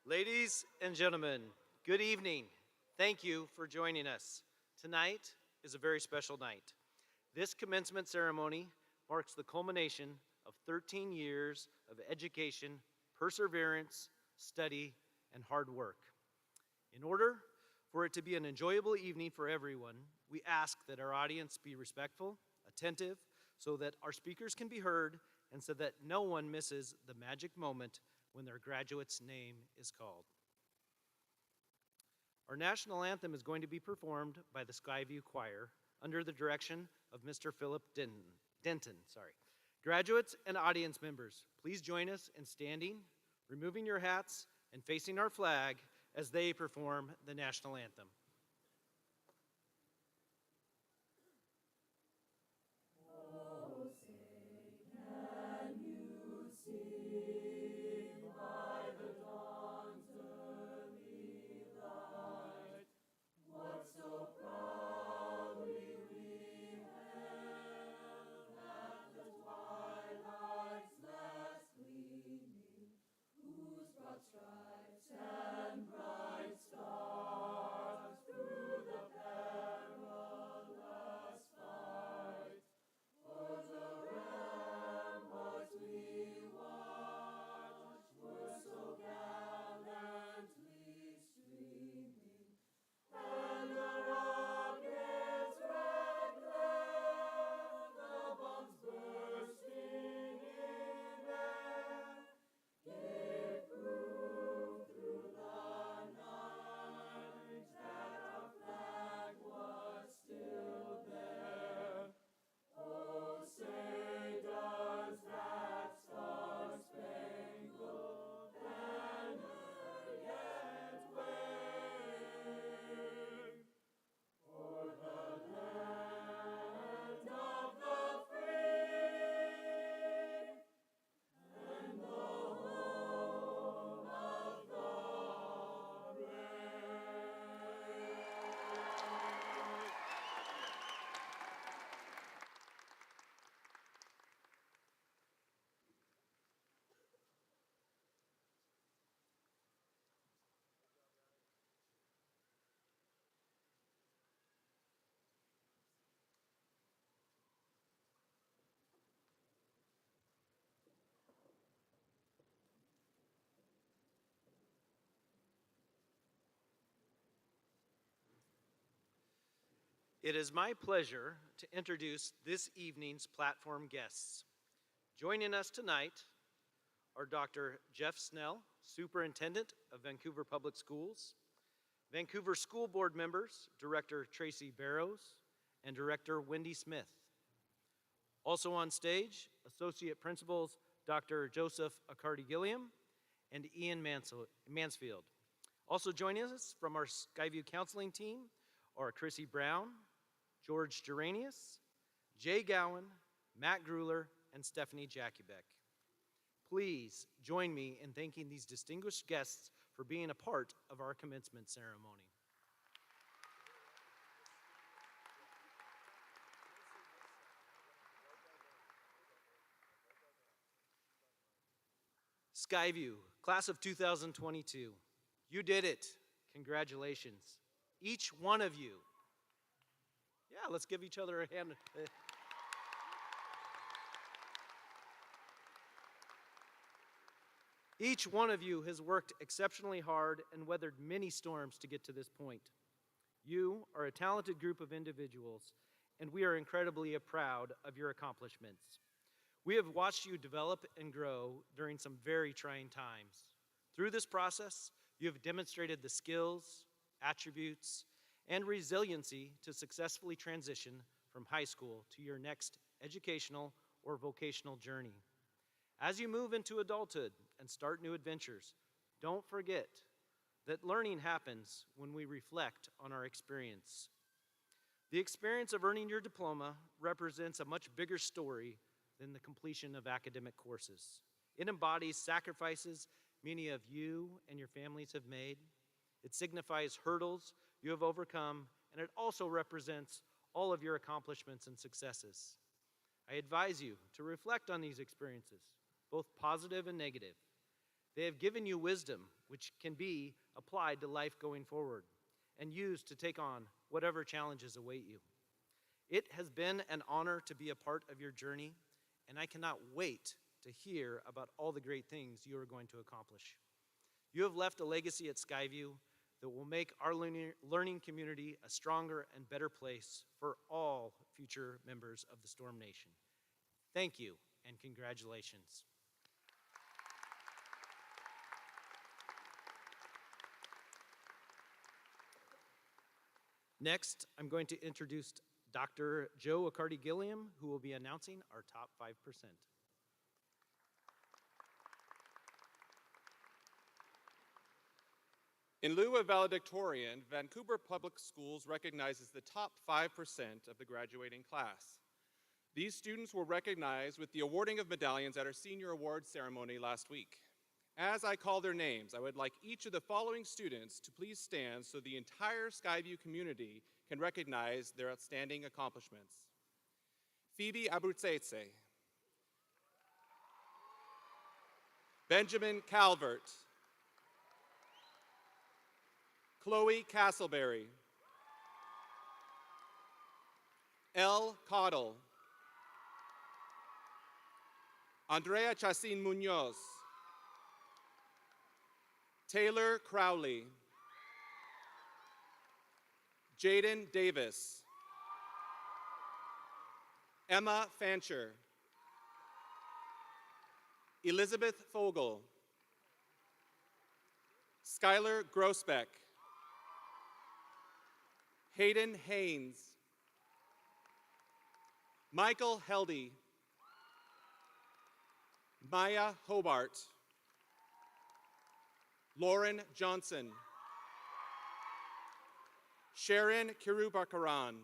Ladies and gentlemen, good evening. Thank you for joining us. Tonight is a very special night. This commencement ceremony marks the culmination of 13 years of education, perseverance, study, and hard work. In order for it to be an enjoyable evening for everyone, we ask that our audience be respectful, attentive, so that our speakers can be heard and so that no one misses the magic moment when their graduate's name is called. Our national anthem is going to be performed by the Skyview Choir under the direction of Mr. Philip Denton. Graduates and audience members, please join us in standing, removing your hats, and facing our flag as they perform the national anthem. It is my pleasure to introduce this evening's platform guests. Joining us tonight are Dr. Jeff Snell, Superintendent of Vancouver Public Schools, Vancouver School Board members, Director Tracy Barrows and Director Wendy Smith. Also on stage, Associate Principals Dr. Joseph Accardi-Gilliam and Ian Mansfield. Also joining us from our Skyview counseling team are Chrissy Brown, George Geranius, Jay Gowan, Matt Gruler, and Stephanie Jakubek. Please join me in thanking these distinguished guests for being a part of our commencement ceremony. Skyview, class of 2022, you did it. Congratulations. Each one of you. Yeah, let's give each other a hand. Each one of you has worked exceptionally hard and weathered many storms to get to this point. You are a talented group of individuals, and we are incredibly proud of your accomplishments. We have watched you develop and grow during some very trying times. Through this process, you have demonstrated the skills, attributes, and resiliency to successfully transition from high school to your next educational or vocational journey. As you move into adulthood and start new adventures, don't forget that learning happens when we reflect on our experience. The experience of earning your diploma represents a much bigger story than the completion of academic courses. It embodies sacrifices many of you and your families have made. It signifies hurdles you have overcome, and it also represents all of your accomplishments and successes. I advise you to reflect on these experiences, both positive and negative. They have given you wisdom, which can be applied to life going forward and used to take on whatever challenges await you. It has been an honor to be a part of your journey, and I cannot wait to hear about all the great things you are going to accomplish. You have left a legacy at Skyview that will make our learning community a stronger and better place for all future members of the Storm Nation. Thank you, and congratulations. Next, I'm going to introduce Dr. Joe Accardi-Gilliam, who will be announcing our top 5%. In lieu of valedictorian, Vancouver Public Schools recognizes the top 5% of the graduating class. These students were recognized with the awarding of medallions at our senior awards ceremony last week. As I call their names, I would like each of the following students to please stand so the entire Skyview community can recognize their outstanding accomplishments. Phoebe Abruzzese, Benjamin Calvert, Chloe Castleberry, Elle Cottle, Andrea Chacin Munoz, Taylor Crowley, Jaden Davis, Emma Fancher, Elizabeth Fogel, Skylar Grossbeck, Hayden Haynes, Michael Heldy, Maya Hobart, Lauren Johnson, Sharon Kirubakaran,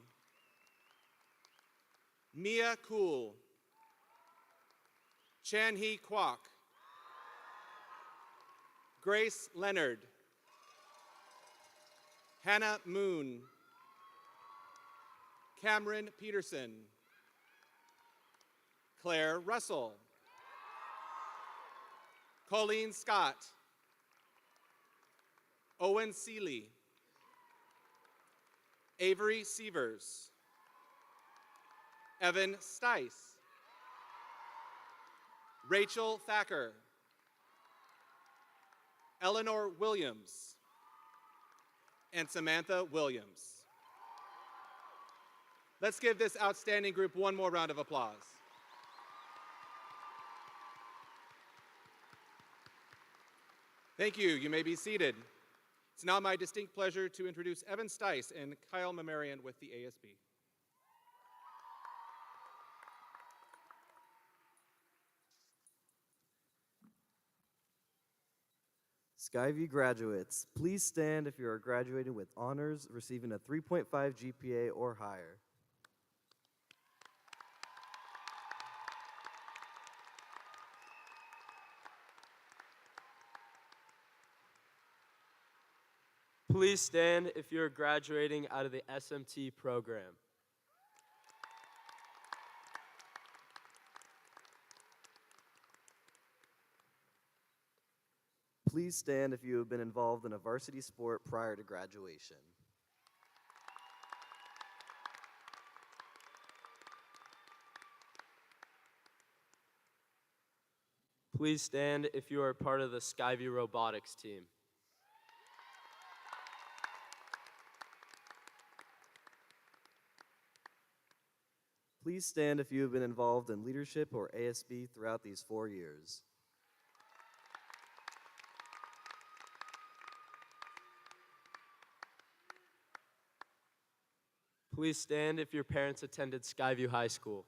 Mia Cool, Chan-hee Kwok, Grace Leonard, Hannah Moon, Cameron Peterson, Claire Russell, Colleen Scott, Owen Seeley, Avery Sievers, Evan Stice, Rachel Thacker, Eleanor Williams, and Samantha Williams. Let's give this outstanding group one more round of applause. Thank you. You may be seated. It's now my distinct pleasure to introduce Evan Stice and Kyle Mamarian with the ASB. Skyview graduates, please stand if you are graduating with honors, receiving a 3.5 GPA or higher. Please stand if you're graduating out of the SMT program. Please stand if you have been involved in a varsity sport prior to graduation. Please stand if you are part of the Skyview robotics team. Please stand if you have been involved in leadership or ASB throughout these 4 years. Please stand if your parents attended Skyview High School.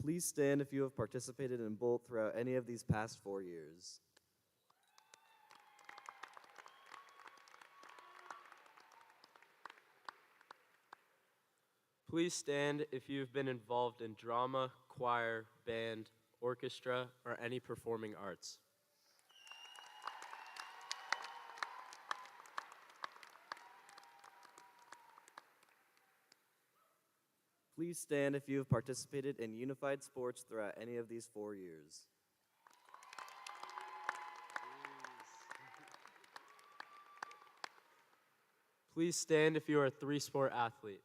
Please stand if you have participated in Bolt throughout any of these past 4 years. Please stand if you've been involved in drama, choir, band, orchestra, or any performing arts. Please stand if you have participated in unified sports throughout any of these 4 years. Please stand if you are a three-sport athlete.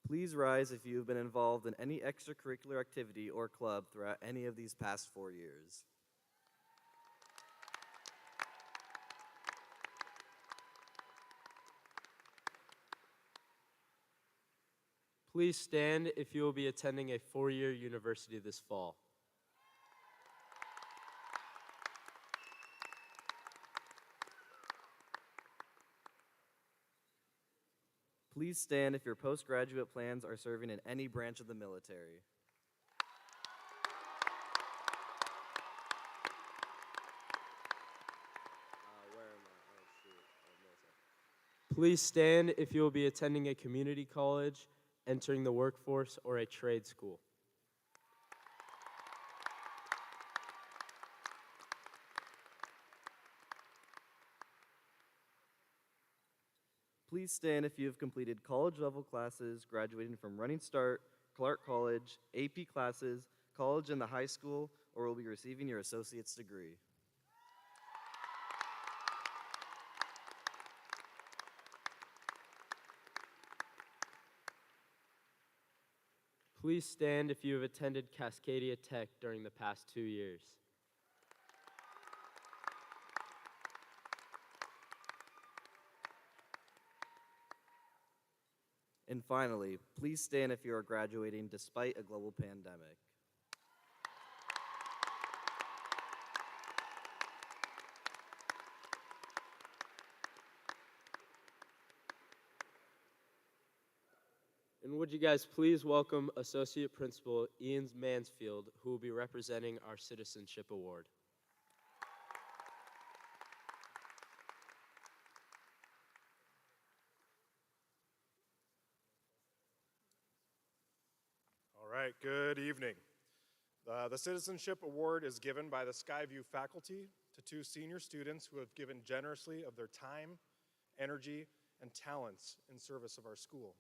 Please rise if you have been involved in any extracurricular activity or club throughout any of these past 4 years. Please stand if you will be attending a four-year university this fall. Please stand if your postgraduate plans are serving in any branch of the military. Please stand if you will be attending a community college, entering the workforce, or a trade school. Please stand if you have completed college-level classes, graduating from Running Start, Clark College, AP classes, college and the high school, or will be receiving your associate's degree. Please stand if you have attended Cascadia Tech during the past 2 years. And finally, please stand if you are graduating despite a global pandemic. And would you guys please welcome Associate Principal Ian Mansfield, who will be representing our Citizenship Award. All right, good evening. The Citizenship Award is given by the Skyview faculty to 2 senior students who have given generously of their time, energy, and talents in service of our school.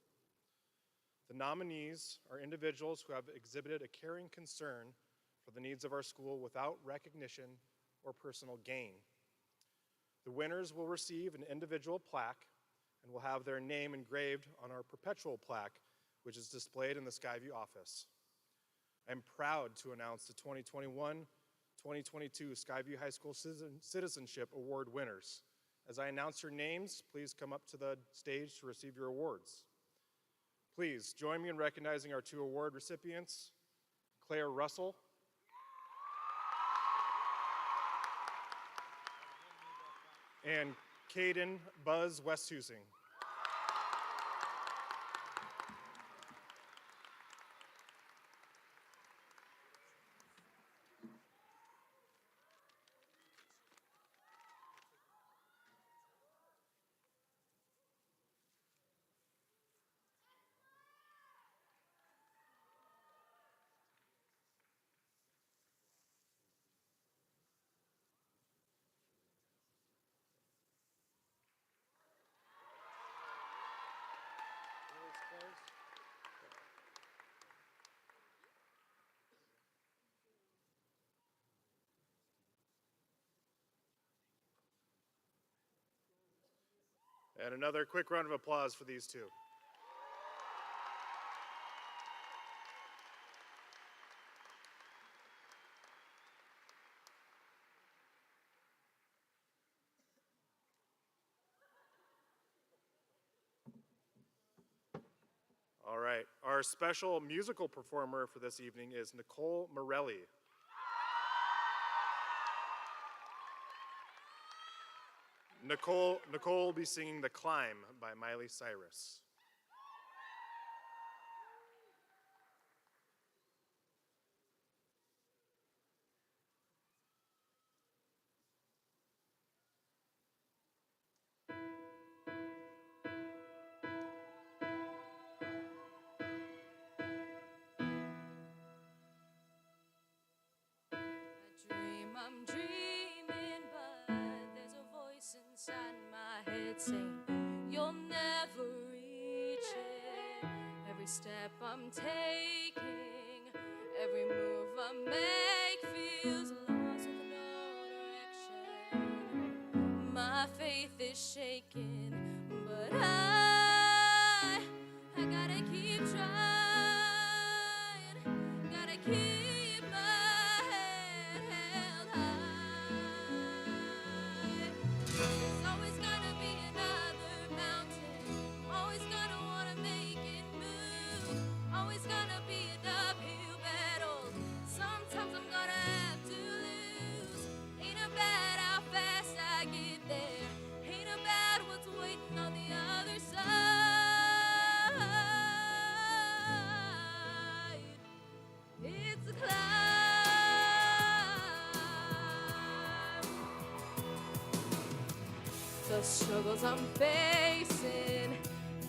The nominees are individuals who have exhibited a caring concern for the needs of our school without recognition or personal gain. The winners will receive an individual plaque and will have their name engraved on our perpetual plaque, which is displayed in the Skyview office. I'm proud to announce the 2021-2022 Skyview High School Citizenship Award winners. As I announce your names, please come up to the stage to receive your awards. Please join me in recognizing our 2 award recipients, Claire Russell and Caden Buzz Westhusing. And another quick round of applause for these 2. All right, our special musical performer for this evening is Nicole Morelli. Nicole will be singing The Climb by Miley Cyrus. I'm dreaming, but it saying, you'll never reach it. Every step I'm taking, every move I make feels lost with no direction. My faith is shaking, but I gotta keep trying, gotta keep my head held high. There's always gonna be another mountain, always gonna wanna make it move, always gonna be an uphill battle. Sometimes I'm gonna have to lose. Ain't about how fast I get there, ain't about what's waiting on the other side. It's a climb. The struggles I'm facing,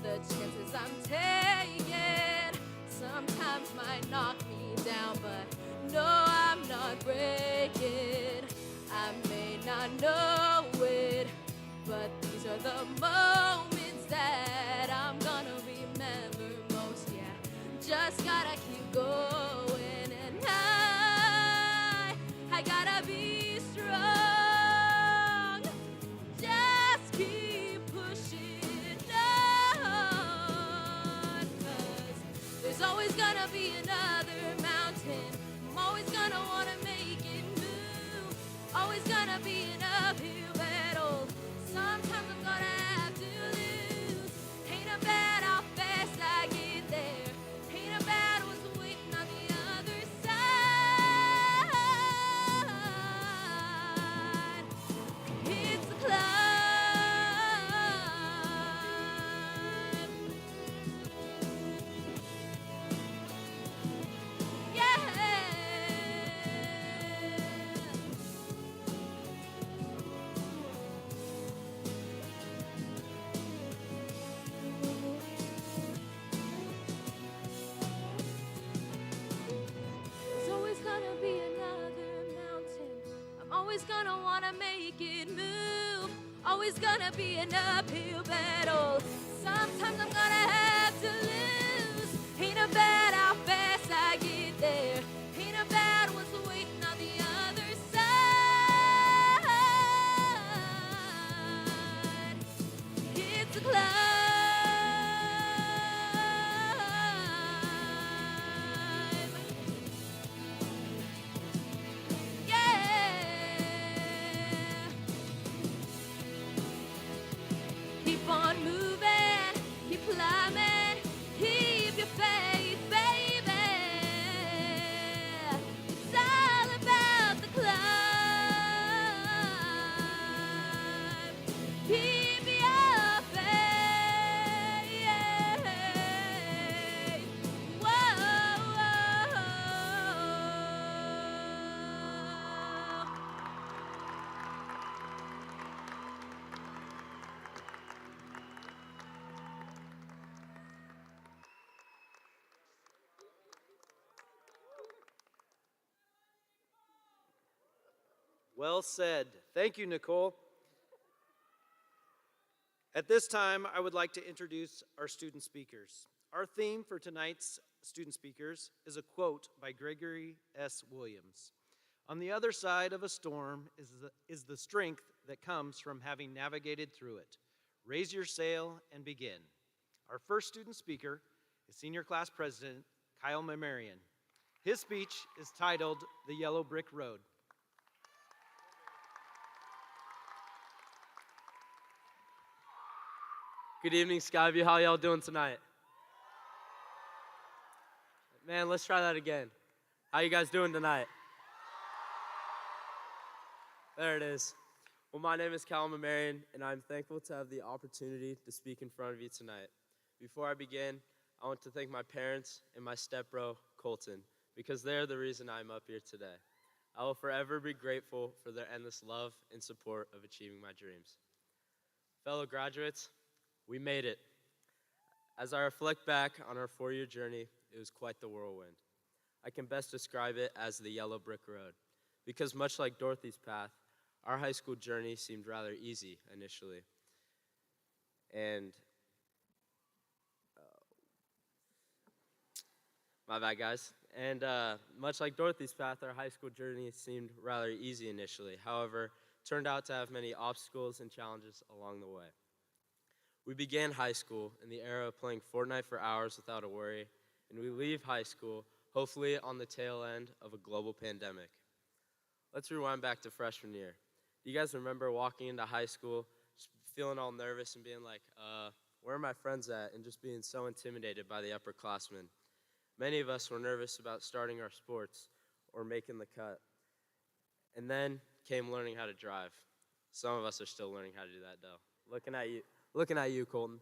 the chances I'm taking, sometimes might knock me down, but no, I'm not breaking. I may not know it, but these are the moments that I'm gonna remember most. Yeah, just gotta keep going, and I gotta be strong. Just keep pushing on, 'cause there's always gonna be another mountain. I'm always gonna wanna make it move, always gonna be an uphill battle. Sometimes I'm gonna have to lose. Ain't about how fast I get there, ain't about what's waiting on the other side. It's a climb. Yeah. There's always gonna be another mountain. I'm always gonna wanna make it move. Always gonna be an uphill battle. Sometimes I'm gonna have to lose. Ain't about how fast I get there, ain't about what's waiting on the other side. It's a climb. Keep on moving, keep climbing, keep your faith, baby. It's all about the climb. Keep your faith. Whoa. Well said. Thank you, Nicole. At this time, I would like to introduce our student speakers. Our theme for tonight's student speakers is a quote by Gregory S. Williams. On the other side of a storm is the strength that comes from having navigated through it. Raise your sail and begin. Our first student speaker is Senior Class President Kyle Mamarian. His speech is titled The Yellow Brick Road. Good evening, Skyview. How y'all doing tonight? Man, let's try that again. How you guys doing tonight? There it is. Well, my name is Callum Marion, and I'm thankful to have the opportunity to speak in front of you tonight. Before I begin, I want to thank my parents and my step-bro, Colton, because they're the reason I'm up here today. I will forever be grateful for their endless love and support of achieving my dreams. Fellow graduates, we made it. As I reflect back on our 4-year journey, it was quite the whirlwind. I can best describe it as the yellow brick road, because much like Dorothy's path, our high school journey seemed rather easy initially. And my bad, guys. And much like Dorothy's path, our high school journey seemed rather easy initially. However, turned out to have many obstacles and challenges along the way. We began high school in the era of playing Fortnite for hours without a worry, and we leave high school hopefully on the tail end of a global pandemic. Let's rewind back to freshman year. Do you guys remember walking into high school, just feeling all nervous and being like, where are my friends at? And just being so intimidated by the upperclassmen. Many of us were nervous about starting our sports or making the cut. And then came learning how to drive. Some of us are still learning how to do that, though. Looking at you, Colton.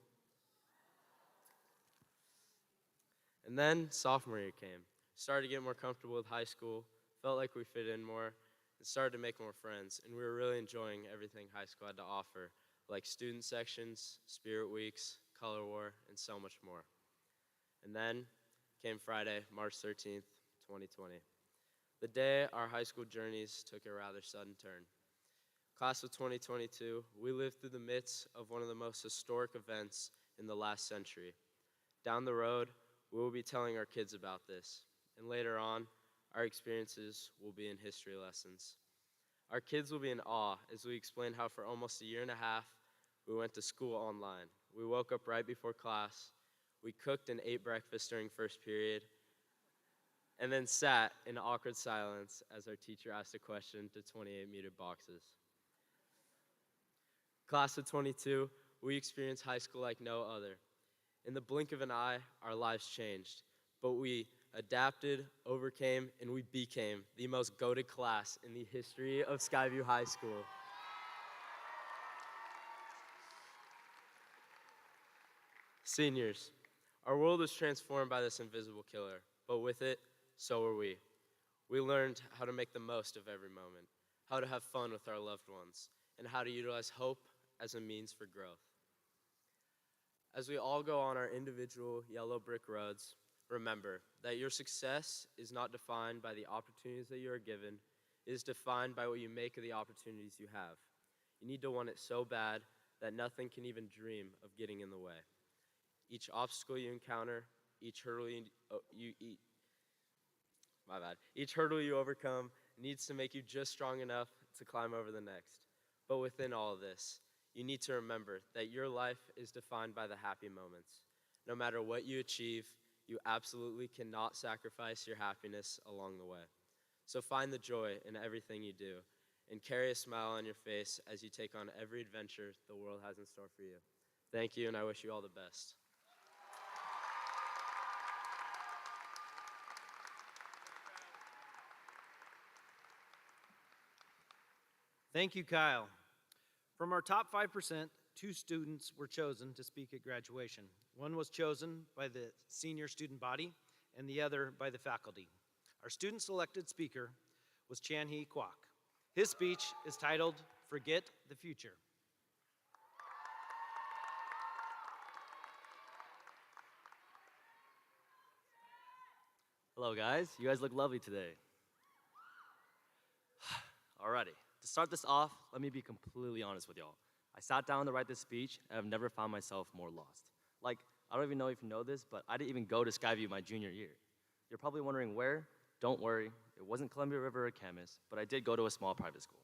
And then sophomore year came. Started to get more comfortable with high school, felt like we fit in more, and started to make more friends. And we were really enjoying everything high school had to offer, like student sections, spirit weeks, color war, and so much more. And then came Friday, March 13th, 2020. The day our high school journeys took a rather sudden turn. Class of 2022, we lived through the midst of one of the most historic events in the last century. Down the road, we will be telling our kids about this, and later on, our experiences will be in history lessons. Our kids will be in awe as we explain how for almost a year and a half, we went to school online. We woke up right before class, we cooked and ate breakfast during first period, and then sat in awkward silence as our teacher asked a question to 28 muted boxes. Class of 22, we experienced high school like no other. In the blink of an eye, our lives changed, but we adapted, overcame, and we became the most goated class in the history of Skyview High School. Seniors, our world was transformed by this invisible killer, but with it, so were we. We learned how to make the most of every moment, how to have fun with our loved ones, and how to utilize hope as a means for growth. As we all go on our individual yellow brick roads, remember that your success is not defined by the opportunities that you are given, it is defined by what you make of the opportunities you have. You need to want it so bad that nothing can even dream of getting in the way. Each obstacle you encounter, each hurdle each hurdle you overcome needs to make you just strong enough to climb over the next. But within all of this, you need to remember that your life is defined by the happy moments. No matter what you achieve, you absolutely cannot sacrifice your happiness along the way. So find the joy in everything you do and carry a smile on your face as you take on every adventure the world has in store for you. Thank you, and I wish you all the best. Thank you, Kyle. From our top 5%, 2 students were chosen to speak at graduation. One was chosen by the senior student body and the other by the faculty. Our student-selected speaker was Chan-hee Kwok. His speech is titled, Forget the Future. Hello, guys. You guys look lovely today. Alrighty. To start this off, let me be completely honest with y'all. I sat down to write this speech, and I've never found myself more lost. Like, I don't even know if you know this, but I didn't even go to Skyview my junior year. You're probably wondering where? Don't worry, it wasn't Columbia River or Camas, but I did go to a small private school.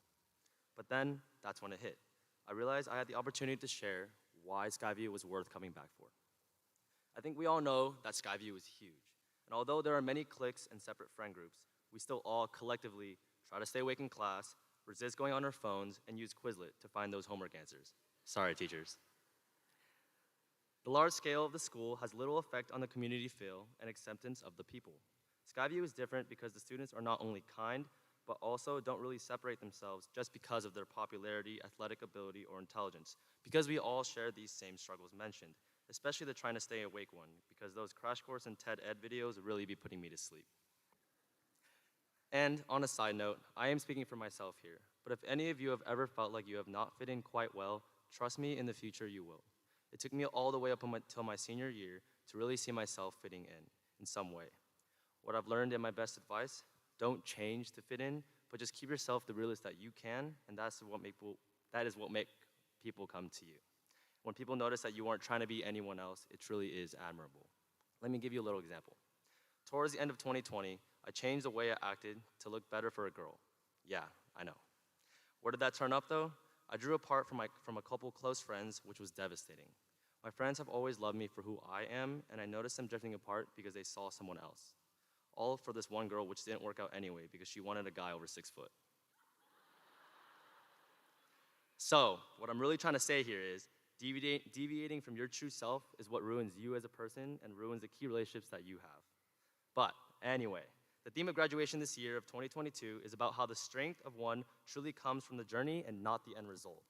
But then, that's when it hit. I realized I had the opportunity to share why Skyview was worth coming back for. I think we all know that Skyview is huge. And although there are many cliques and separate friend groups, we still all collectively try to stay awake in class, resist going on our phones, and use Quizlet to find those homework answers. Sorry, teachers. The large scale of the school has little effect on the community feel and acceptance of the people. Skyview is different because the students are not only kind, but also don't really separate themselves just because of their popularity, athletic ability, or intelligence, because we all share these same struggles mentioned, especially the trying to stay awake one, because those Crash Course and TED Ed videos really be putting me to sleep. And on a side note, I am speaking for myself here, but if any of you have ever felt like you have not fit in quite well, trust me, in the future you will. It took me all the way up until my senior year to really see myself fitting in some way. What I've learned in my best advice, don't change to fit in, but just keep yourself the realest that you can, and that is what make people come to you. When people notice that you aren't trying to be anyone else, it truly is admirable. Let me give you a little example. Towards the end of 2020, I changed the way I acted to look better for a girl. Yeah, I know. Where did that turn up though? I drew apart from a couple close friends, which was devastating. My friends have always loved me for who I am, and I noticed them drifting apart because they saw someone else. All for this one girl, which didn't work out anyway because she wanted a guy over 6 foot. So, what I'm really trying to say here is, deviating from your true self is what ruins you as a person and ruins the key relationships that you have. But anyway, the theme of graduation this year of 2022 is about how the strength of one truly comes from the journey and not the end result.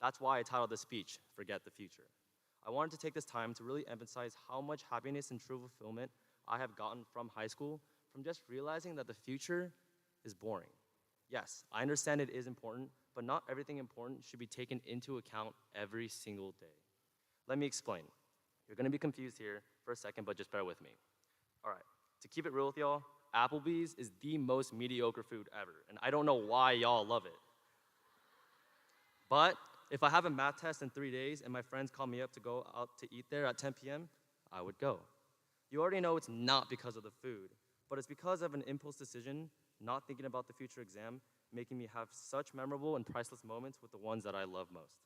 That's why I titled this speech, Forget the Future. I wanted to take this time to really emphasize how much happiness and true fulfillment I have gotten from high school, from just realizing that the future is boring. Yes, I understand it is important, but not everything important should be taken into account every single day. Let me explain. You're gonna be confused here for a second, but just bear with me. All right, to keep it real with y'all, Applebee's is the most mediocre food ever, and I don't know why y'all love it. But if I have a math test in 3 days and my friends call me up to go out to eat there at 10 p.m., I would go. You already know it's not because of the food, but it's because of an impulse decision, not thinking about the future exam, making me have such memorable and priceless moments with the ones that I love most.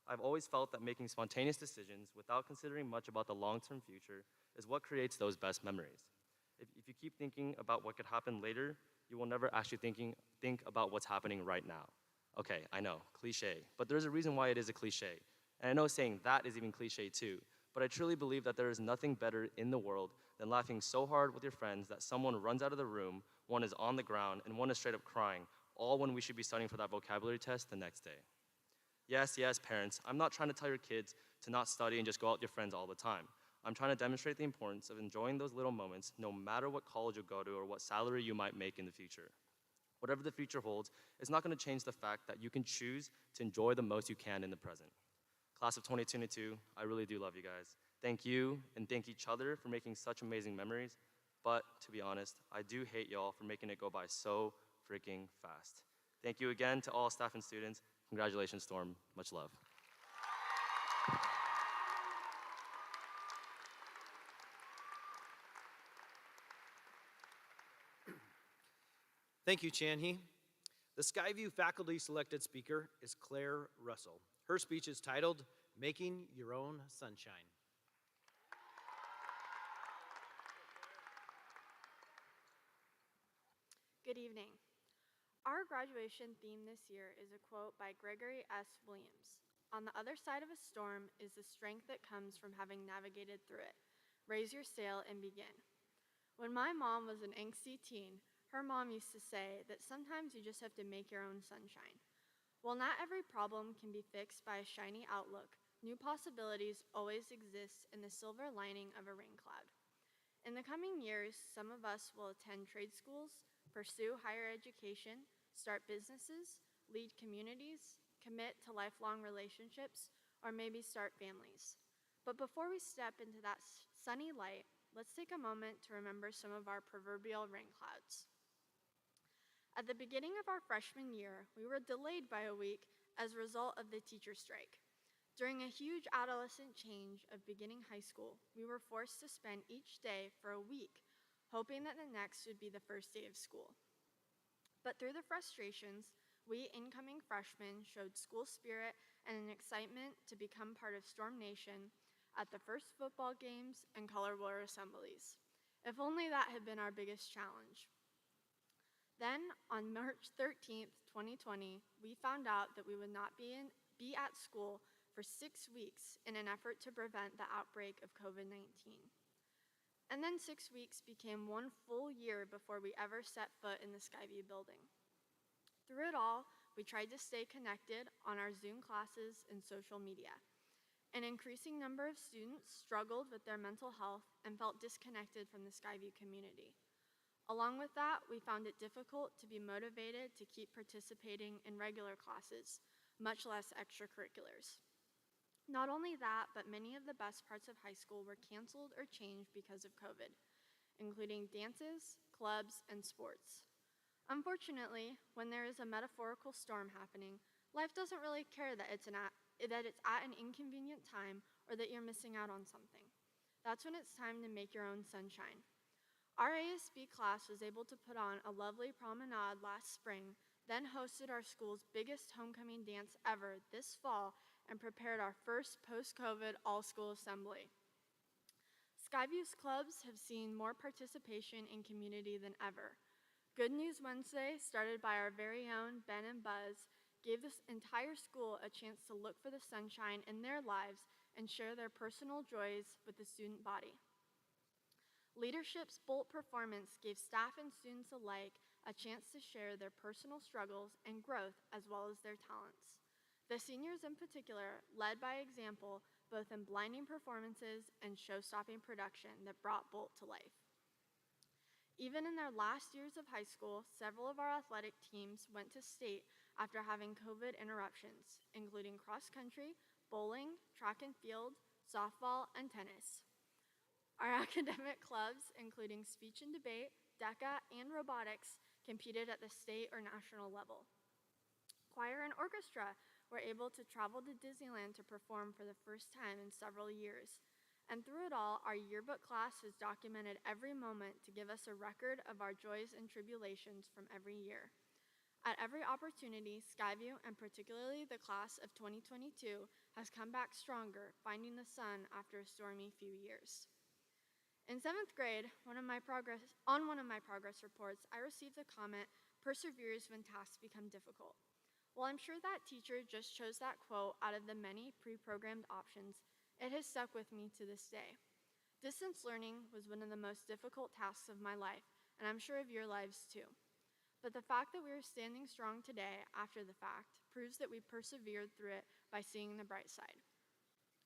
I've always felt that making spontaneous decisions without considering much about the long-term future is what creates those best memories. If you keep thinking about what could happen later, you will never actually think about what's happening right now. Okay, I know, cliche, but there's a reason why it is a cliche. And I know saying that is even cliche too, but I truly believe that there is nothing better in the world than laughing so hard with your friends that someone runs out of the room, one is on the ground, and one is straight up crying, all when we should be studying for that vocabulary test the next day. Yes, parents, I'm not trying to tell your kids to not study and just go out with your friends all the time. I'm trying to demonstrate the importance of enjoying those little moments no matter what college you go to or what salary you might make in the future. Whatever the future holds, it's not going to change the fact that you can choose to enjoy the most you can in the present. Class of 2022, I really do love you guys. Thank you and thank each other for making such amazing memories, but to be honest, I do hate y'all for making it go by so freaking fast. Thank you again to all staff and students. Congratulations, Storm. Much love. Thank you, Chanhee. The Skyview faculty selected speaker is Claire Russell. Her speech is titled, Making Your Own Sunshine. Good evening. Our graduation theme this year is a quote by Gregory S. Williams. On the other side of a storm is the strength that comes from having navigated through it. Raise your sail and begin. When my mom was an angsty teen, her mom used to say that sometimes you just have to make your own sunshine. While not every problem can be fixed by a shiny outlook, new possibilities always exist in the silver lining of a rain cloud. In the coming years, some of us will attend trade schools, pursue higher education, start businesses, lead communities, commit to lifelong relationships, or maybe start families. But before we step into that sunny light, let's take a moment to remember some of our proverbial rain clouds. At the beginning of our freshman year, we were delayed by a week as a result of the teacher strike. During a huge adolescent change of beginning high school, we were forced to spend each day for a week, hoping that the next would be the first day of school. But through the frustrations, we incoming freshmen showed school spirit and an excitement to become part of Storm Nation at the first football games and color war assemblies. If only that had been our biggest challenge. Then, on March 13th, 2020, we found out that we would not be at school for 6 weeks in an effort to prevent the outbreak of COVID-19. And then 6 weeks became 1 full year before we ever set foot in the Skyview building. Through it all, we tried to stay connected on our Zoom classes and social media. An increasing number of students struggled with their mental health and felt disconnected from the Skyview community. Along with that, we found it difficult to be motivated to keep participating in regular classes, much less extracurriculars. Not only that, but many of the best parts of high school were canceled or changed because of COVID, including dances, clubs, and sports. Unfortunately, when there is a metaphorical storm happening, Life doesn't really care that it's at an inconvenient time or that you're missing out on something. That's when it's time to make your own sunshine. Our ASB class was able to put on a lovely promenade last spring, then hosted our school's biggest homecoming dance ever this fall, and prepared our first post-COVID all-school assembly. Skyview's clubs have seen more participation in community than ever. Good News Wednesday, started by our very own Ben and Buzz, gave this entire school a chance to look for the sunshine in their lives and share their personal joys with the student body. Leadership's Bolt performance gave staff and students alike a chance to share their personal struggles and growth as well as their talents. The seniors in particular led by example both in blinding performances and show-stopping production that brought Bolt to life. Even in their last years of high school, several of our athletic teams went to state after having COVID interruptions, including cross-country, bowling, track and field, softball, and tennis. Our academic clubs, including speech and debate, DECA, and robotics, competed at the state or national level. Choir and orchestra were able to travel to Disneyland to perform for the first time in several years. And through it all, our yearbook class has documented every moment to give us a record of our joys and tribulations from every year. At every opportunity, Skyview, and particularly the class of 2022, has come back stronger, finding the sun after a stormy few years. In 7th grade, on one of my progress reports, I received the comment, "Perseveres when tasks become difficult." While I'm sure that teacher just chose that quote out of the many pre-programmed options, it has stuck with me to this day. Distance learning was one of the most difficult tasks of my life, and I'm sure of your lives too. But the fact that we are standing strong today after the fact proves that we persevered through it by seeing the bright side.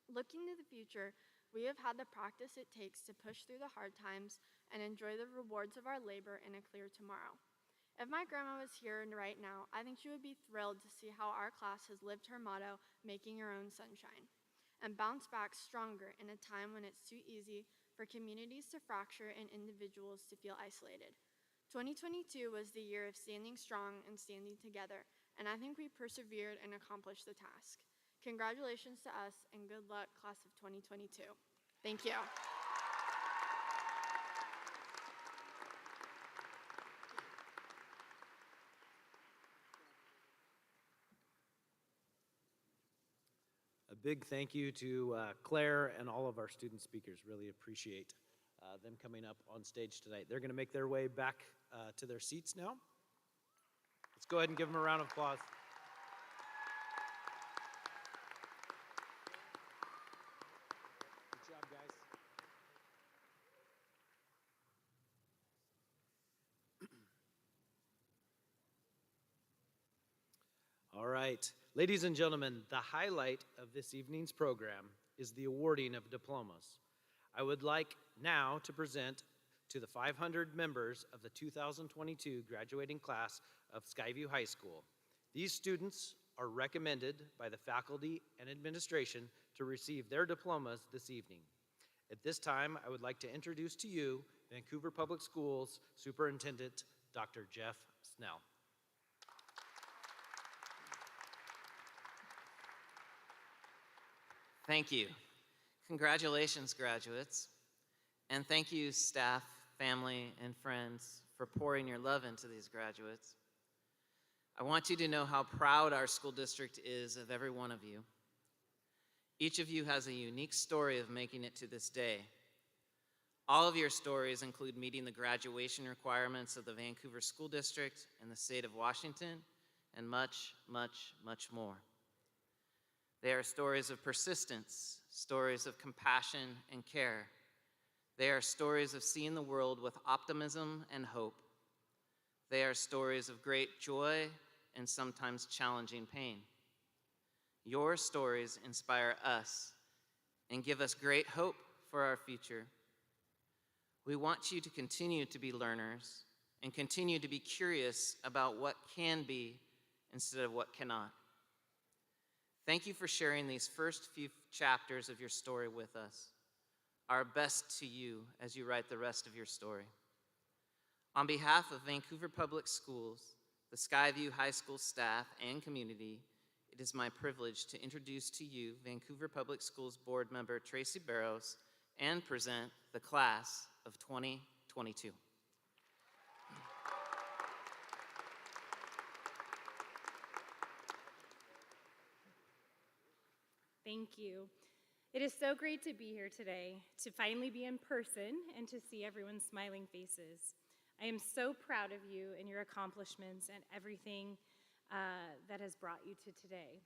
Looking to the future, we have had the practice it takes to push through the hard times and enjoy the rewards of our labor in a clear tomorrow. If my grandma was here right now, I think she would be thrilled to see how our class has lived her motto, "Making your own sunshine," and bounce back stronger in a time when it's too easy for communities to fracture and individuals to feel isolated. 2022 was the year of standing strong and standing together, and I think we persevered and accomplished the task. Congratulations to us, and good luck, class of 2022. Thank you. A big thank you to Claire and all of our student speakers. Really appreciate them coming up on stage tonight. They're going to make their way back to their seats now. Let's go ahead and give them a round of applause. Good job, guys. All right. Ladies and gentlemen, the highlight of this evening's program is the awarding of diplomas. I would like now to present to the 500 members of the 2022 graduating class of Skyview High School. These students are recommended by the faculty and administration to receive their diplomas this evening. At this time, I would like to introduce to you Vancouver Public Schools Superintendent Dr. Jeff Snell. Thank you. Congratulations, graduates. And thank you, staff, family, and friends, for pouring your love into these graduates. I want you to know how proud our school district is of every one of you. Each of you has a unique story of making it to this day. All of your stories include meeting the graduation requirements of the Vancouver School District and the state of Washington, and much, much, much more. They are stories of persistence, stories of compassion and care. They are stories of seeing the world with optimism and hope. They are stories of great joy and sometimes challenging pain. Your stories inspire us and give us great hope for our future. We want you to continue to be learners and continue to be curious about what can be instead of what cannot. Thank you for sharing these first few chapters of your story with us. Our best to you as you write the rest of your story. On behalf of Vancouver Public Schools, the Skyview High School staff and community, it is my privilege to introduce to you Vancouver Public Schools Board member Tracy Barrows and present the class of 2022. Thank you. It is so great to be here today, to finally be in person and to see everyone's smiling faces. I am so proud of you and your accomplishments and everything that has brought you to today.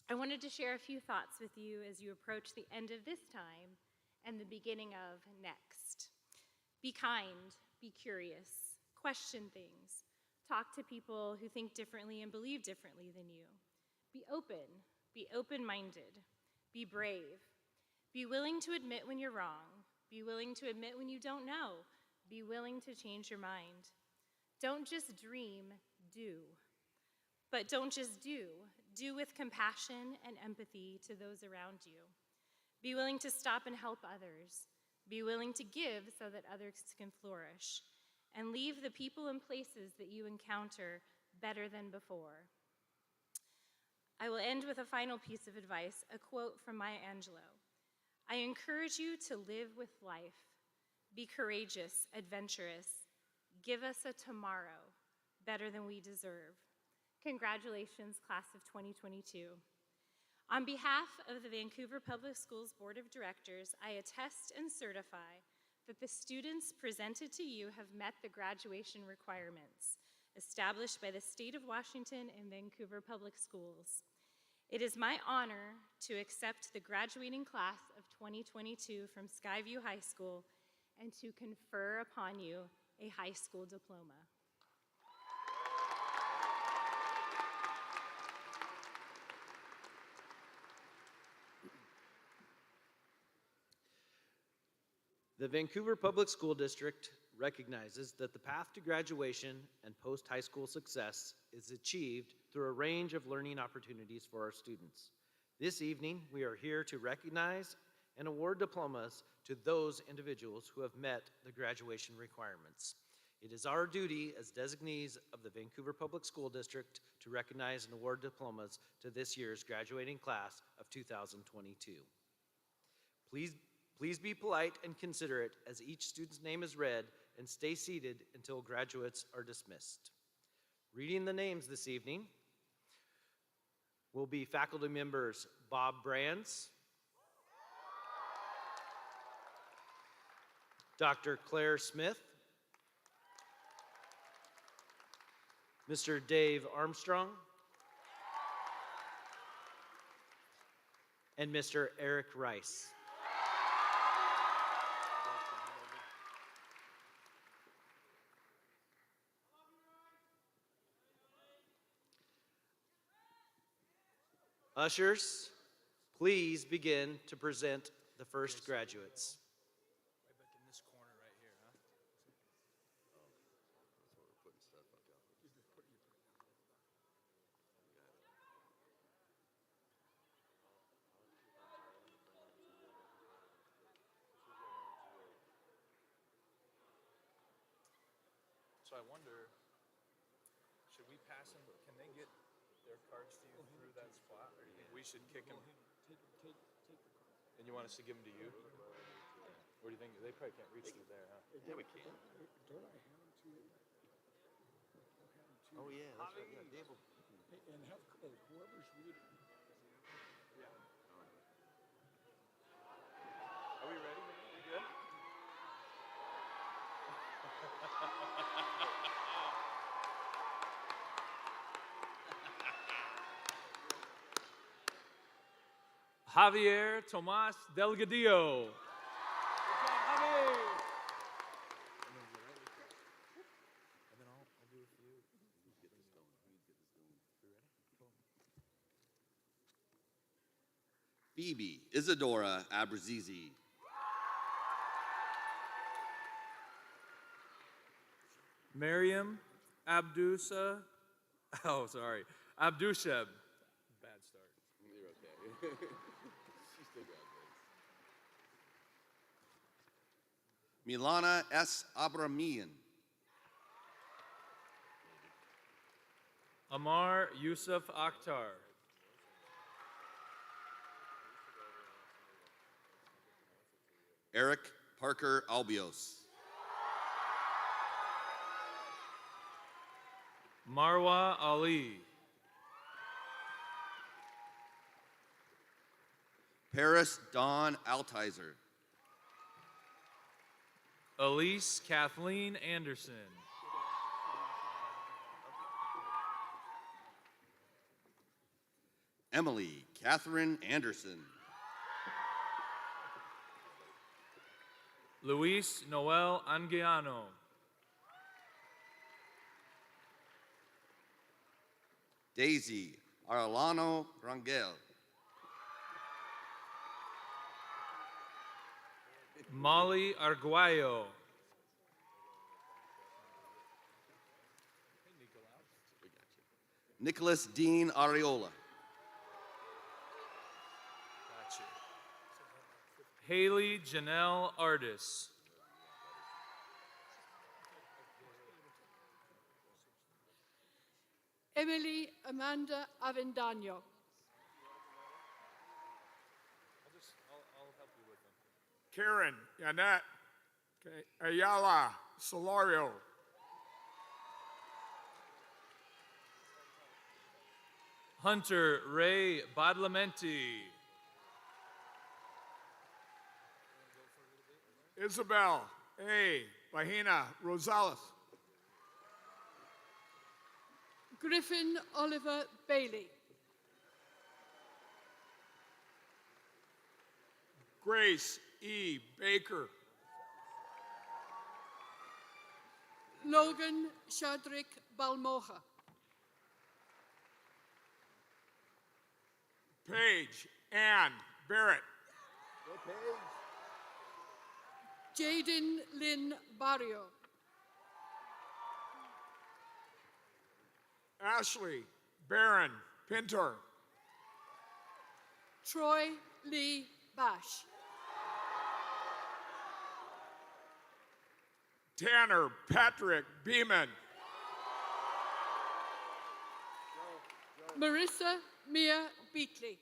I wanted to share a few thoughts with you as you approach the end of this time and the beginning of next. Be kind, be curious, question things, talk to people who think differently and believe differently than you. Be open-minded, be brave, be willing to admit when you're wrong, be willing to admit when you don't know, be willing to change your mind. Don't just dream, do. But don't just do with compassion and empathy to those around you. Be willing to stop and help others. Be willing to give so that others can flourish. And leave the people and places that you encounter better than before. I will end with a final piece of advice, a quote from Maya Angelou. I encourage you to live with life. Be courageous, adventurous. Give us a tomorrow better than we deserve. Congratulations, class of 2022. On behalf of the Vancouver Public Schools Board of Directors, I attest and certify that the students presented to you have met the graduation requirements established by the State of Washington and Vancouver Public Schools. It is my honor to accept the graduating class of 2022 from Skyview High School and to confer upon you a high school diploma. The Vancouver Public School District recognizes that the path to graduation and post-high school success is achieved through a range of learning opportunities for our students. This evening, we are here to recognize and award diplomas to those individuals who have met the graduation requirements. It is our duty as designees of the Vancouver Public School District to recognize and award diplomas to this year's graduating class of 2022. Please be polite and considerate as each student's name is read, and stay seated until graduates are dismissed. Reading the names this evening will be faculty members Bob Brands, Dr. Claire Smith, Mr. Dave Armstrong, and Mr. Eric Rice. Ushers, please begin to present the first graduates. Right back in this corner right here, huh? So I wonder, should we pass them? Can they get their cards to you through that spot, or do you think we should kick them? And you want us to give them to you? Or do you think they probably can't reach through there, huh? Yeah, we can. Oh yeah, that's right. Yeah, Dave will. And have whoever's reading. Are we ready? We good? Javier Tomas Delgadillo. Phoebe Isadora Abrazizi. Miriam Abdusheb. Oh, sorry. Abdusheb. Bad start. You're okay. She still graduates. Milana S. Abramian. Amar Yusuf Akhtar. Eric Parker Albios. Marwa Ali. Paris Dawn Altizer. Elise Kathleen Anderson. Emily Catherine Anderson. Luis Noel Anguiano. Daisy Arlano Rangel. Molly Arguayo. Nicholas Dean Ariola. Haley Janelle Artis. Emily Amanda Avendano. Karen Yanet Ayala Solario. Hunter Ray Badlamenti. Isabel A. Bahina Rosales. Griffin Oliver Bailey. Grace E. Baker. Logan Shadrick Balmoja. Paige Ann Barrett. Jaden Lynn Barrio. Ashley Barron Pintor. Troy Lee Bash. Tanner Patrick Beeman. Marissa Mia Beatley.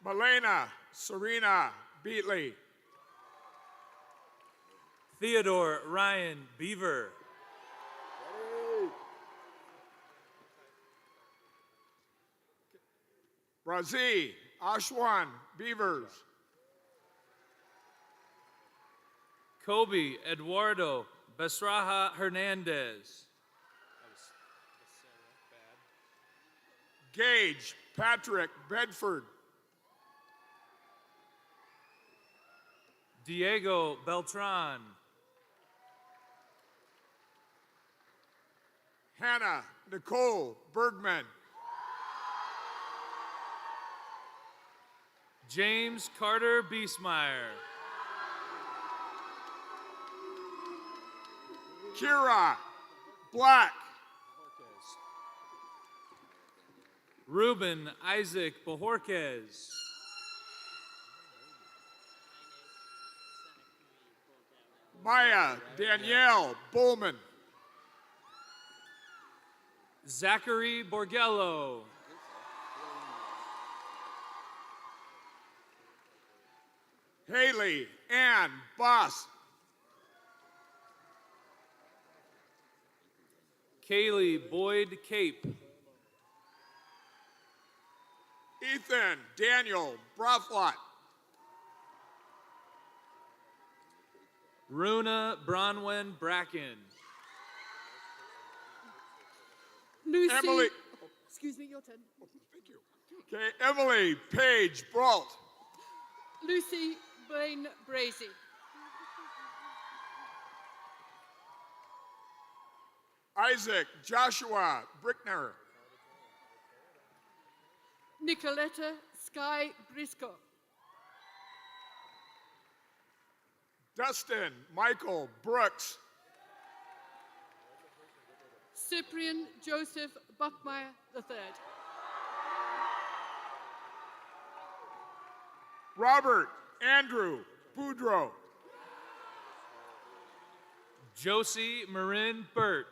Malena Serena Beatley. Theodore Ryan Beaver. Brazil Ashwan Beavers. Kobe Eduardo Besraja Hernandez. Gage Patrick Bedford. Diego Beltran. Hannah Nicole Bergman. James Carter Biesmeyer. Kira Black. Ruben Isaac Bojorquez. Maya Danielle Bullman. Zachary Borgello. Haley Ann Boss. Kaylee Boyd Cape. Ethan Daniel Broflot. Runa Bronwyn Bracken. Lucy. Emily. Excuse me, your turn. Thank you. Okay, Emily Page Brault. Lucy Blaine Brazy. Isaac Joshua Brickner. Nicoletta Sky Briscoe. Dustin Michael Brooks. Cyprian Joseph Buckmeyer III. Robert Andrew Boudreau. Josie Marin Burt.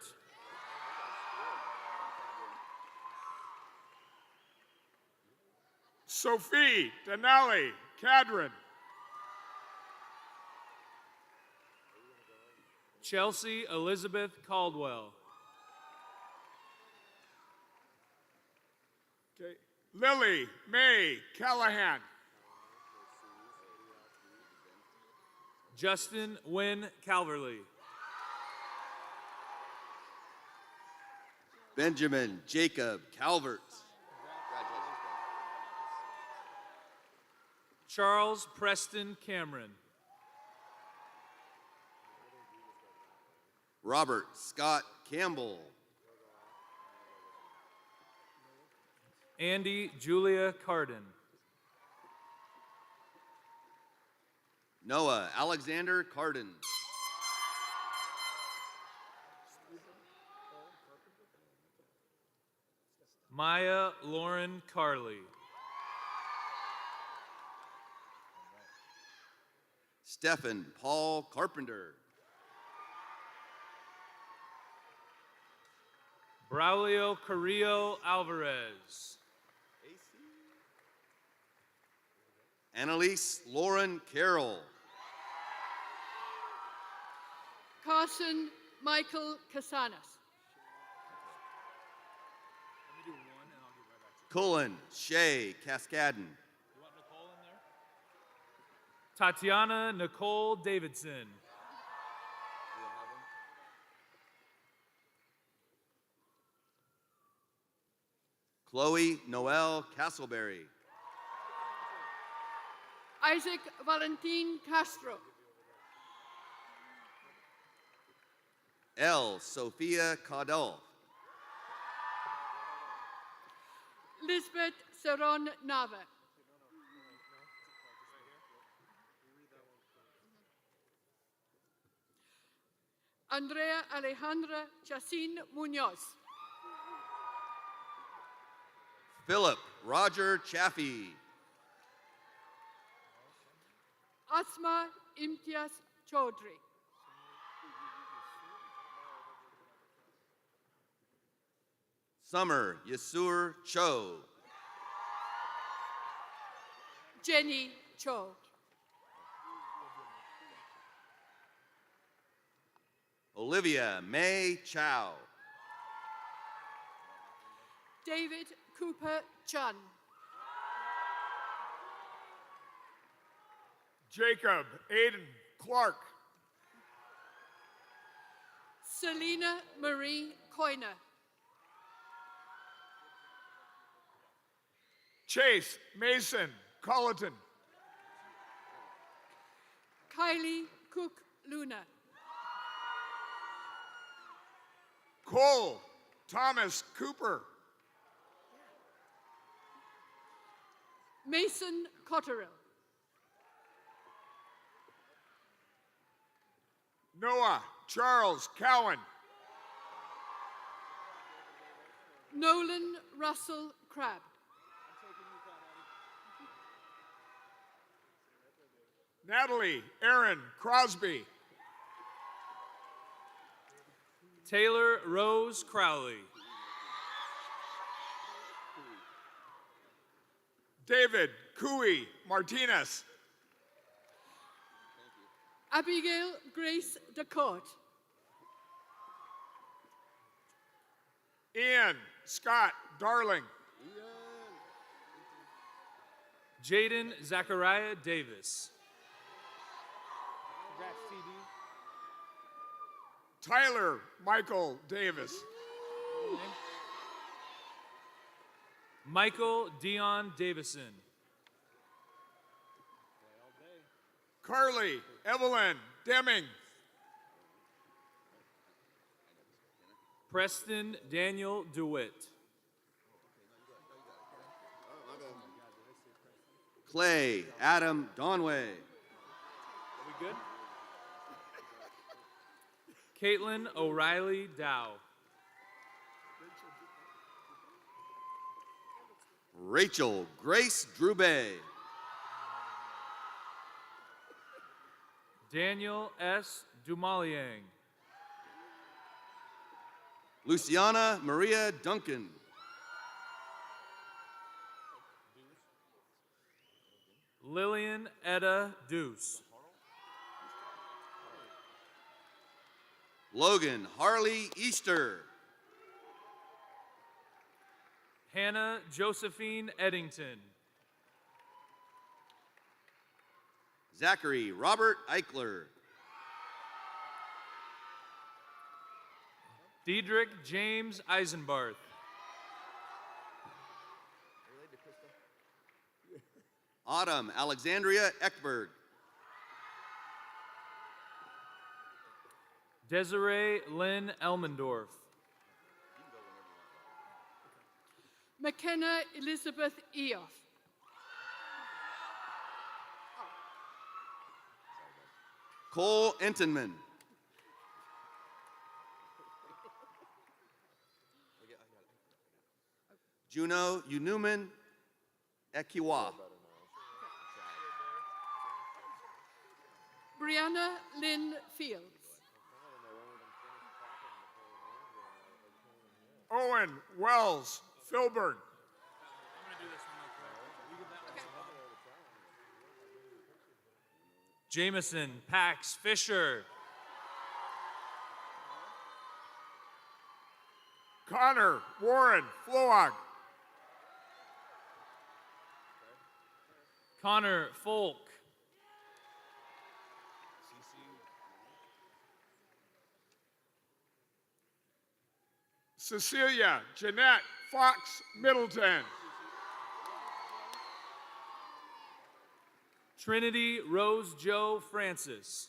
Sophie Denali Cadron. Chelsea Elizabeth Caldwell. Okay. Lily Mae Callahan. Justin Wynn Calverley. Benjamin Jacob Calvert. Charles Preston Cameron. Robert Scott Campbell. Andy Julia Carden. Noah Alexander Carden. Maya Lauren Carley. Stephen Paul Carpenter. Braulio Carrillo Alvarez. Annalise Lauren Carroll. Carson Michael Casanas. Cullen Shay Cascadden. Tatiana Nicole Davidson. Chloe Noel Castleberry. Isaac Valentin Castro. L. Sophia Caudal. Lisbeth Seron Nava. Andrea Alejandra Chacin Munoz. Philip Roger Chaffee. Asma Imtiaz Chaudhry. Summer Yasur Cho. Jenny Cho. Olivia May Chow. David Cooper Chan. Jacob Aiden Clark. Selena Marie Coyner. Chase Mason Colleton. Kylie Cook Luna. Cole Thomas Cooper. Mason Cotterill. Noah Charles Cowan. Nolan Russell Crabb. Natalie Aaron Crosby. Taylor Rose Crowley. David Cooey Martinez. Abigail Grace DeCourt. Ian Scott Darling. Jaden Zachariah Davis. Tyler Michael Davis. Michael Dion Davison. Carly Evelyn Deming. Preston Daniel DeWitt. Clay Adam Donway. Are we good? Caitlin O'Reilly Dow. Rachel Grace Drube. Daniel S. Dumaliang. Luciana Maria Duncan. Lillian Etta Deuce. Logan Harley Easter. Hannah Josephine Eddington. Zachary Robert Eichler. Diedrich James Eisenbarth. Autumn Alexandria Eckberg. Desiree Lynn Elmendorf. McKenna Elizabeth Eoff. Cole Entenman. Juno Unuman Ekiwa. Brianna Lynn Fields. Owen Wells Filburn. Jameson Pax Fisher. Connor Warren Floag. Connor Folk. Cecilia Jeanette Fox Middleton. Trinity Rose Joe Francis.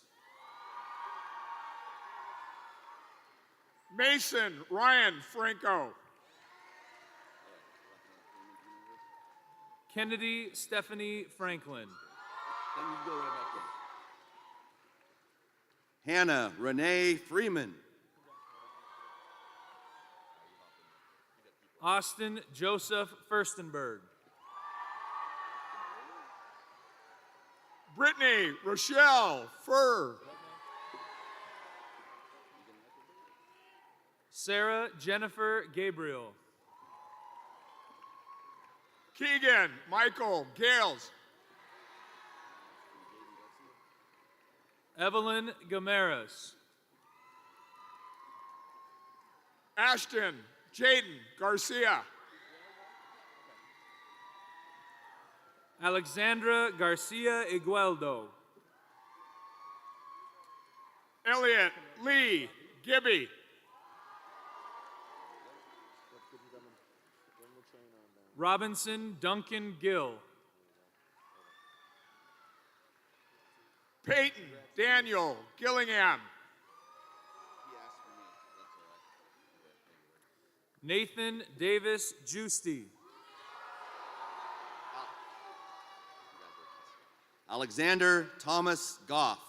Mason Ryan Franco. Kennedy Stephanie Franklin. Hannah Renee Freeman. Austin Joseph Furstenberg. Brittany Rochelle Furr. Sarah Jennifer Gabriel. Keegan Michael Gales. Evelyn Gamaras. Ashton Jaden Garcia. Alexandra Garcia Igueldo. Elliot Lee Gibby. Robinson Duncan Gill. Peyton Daniel Gillingham. Nathan Davis Giusti. Alexander Thomas Goff.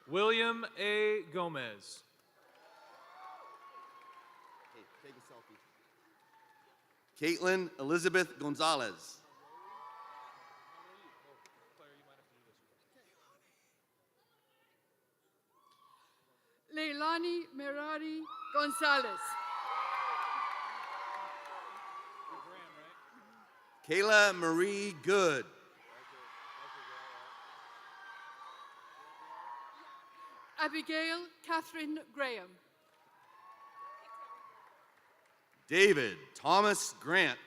William A. Gomez. Caitlin Elizabeth Gonzalez. Leilani Merari Gonzalez. Kayla Marie Good. Abigail Catherine Graham. David Thomas Grant.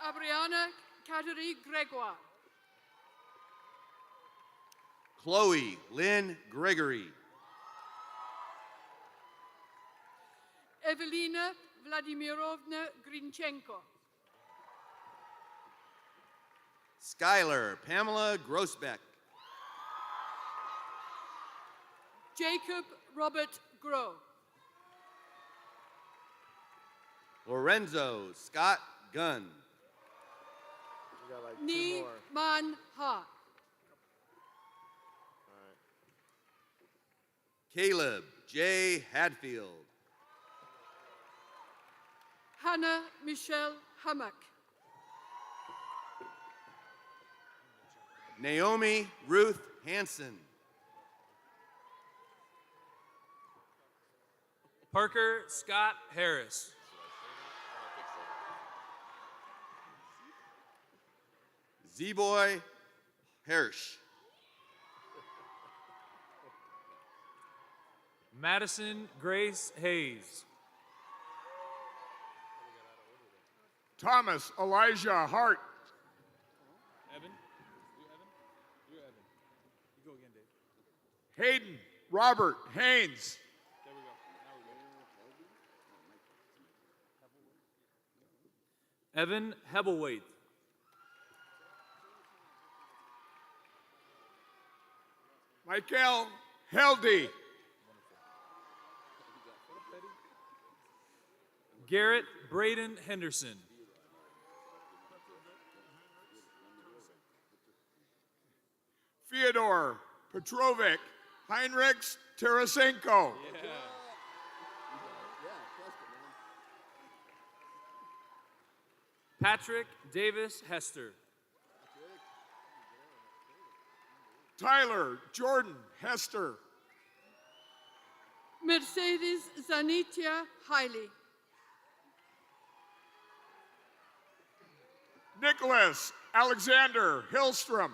Abriana Kateri Gregoire. Chloe Lynn Gregory. Evelina Vladimirovna Grinchenko. Skylar Pamela Grossbeck. Jacob Robert Groh. Lorenzo Scott Gunn. Ni Man Ha. Caleb J. Hadfield. Hannah Michelle Hammack. Naomi Ruth Hansen. Parker Scott Harris. Z-Boy Hirsch. Madison Grace Hayes. Thomas Elijah Hart. Evan? You Evan? You're Evan. You go again, Dave. Hayden Robert Haynes. There we go. Now we go. Evan Hebelwaite. Michael Heldy. Garrett Braden Henderson. Fyodor Petrovic Heinrichs Tarasenko. Patrick Davis Hester. Tyler Jordan Hester. Mercedes Zanitia Hailey. Nicholas Alexander Hillstrom.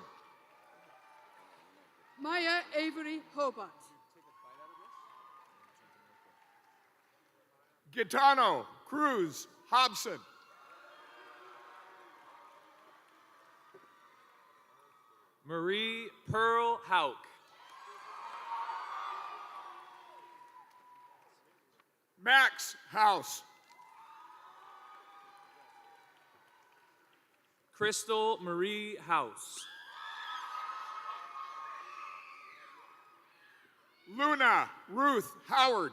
Maya Avery Hobart. Gitano Cruz Hobson. Marie Pearl Hauk. Max House. Crystal Marie House. Luna Ruth Howard.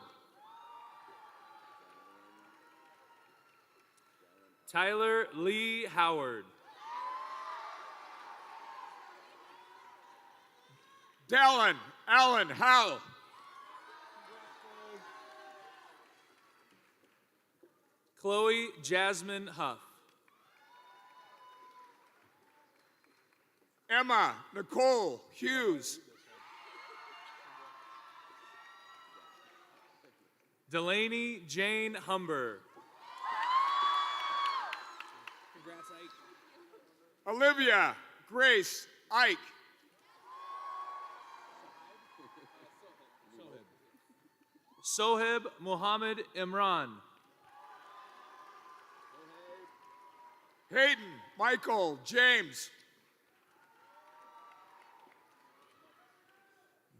Tyler Lee Howard. Dallin Allen Howell. Chloe Jasmine Huff. Emma Nicole Hughes. Delaney Jane Humber. Olivia Grace Ike. Soheb Muhammad Imran. Hayden Michael James.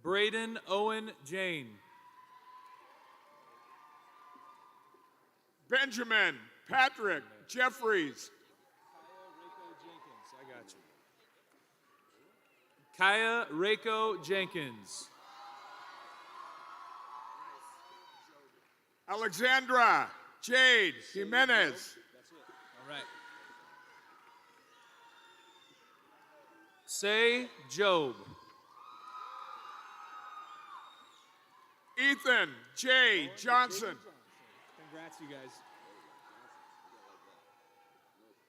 Braden Owen Jane. Benjamin Patrick Jeffries. I got you. Kaya Rako Jenkins. Alexandra Jade Jimenez. All right. Say Job. Ethan J. Johnson. Congrats, you guys.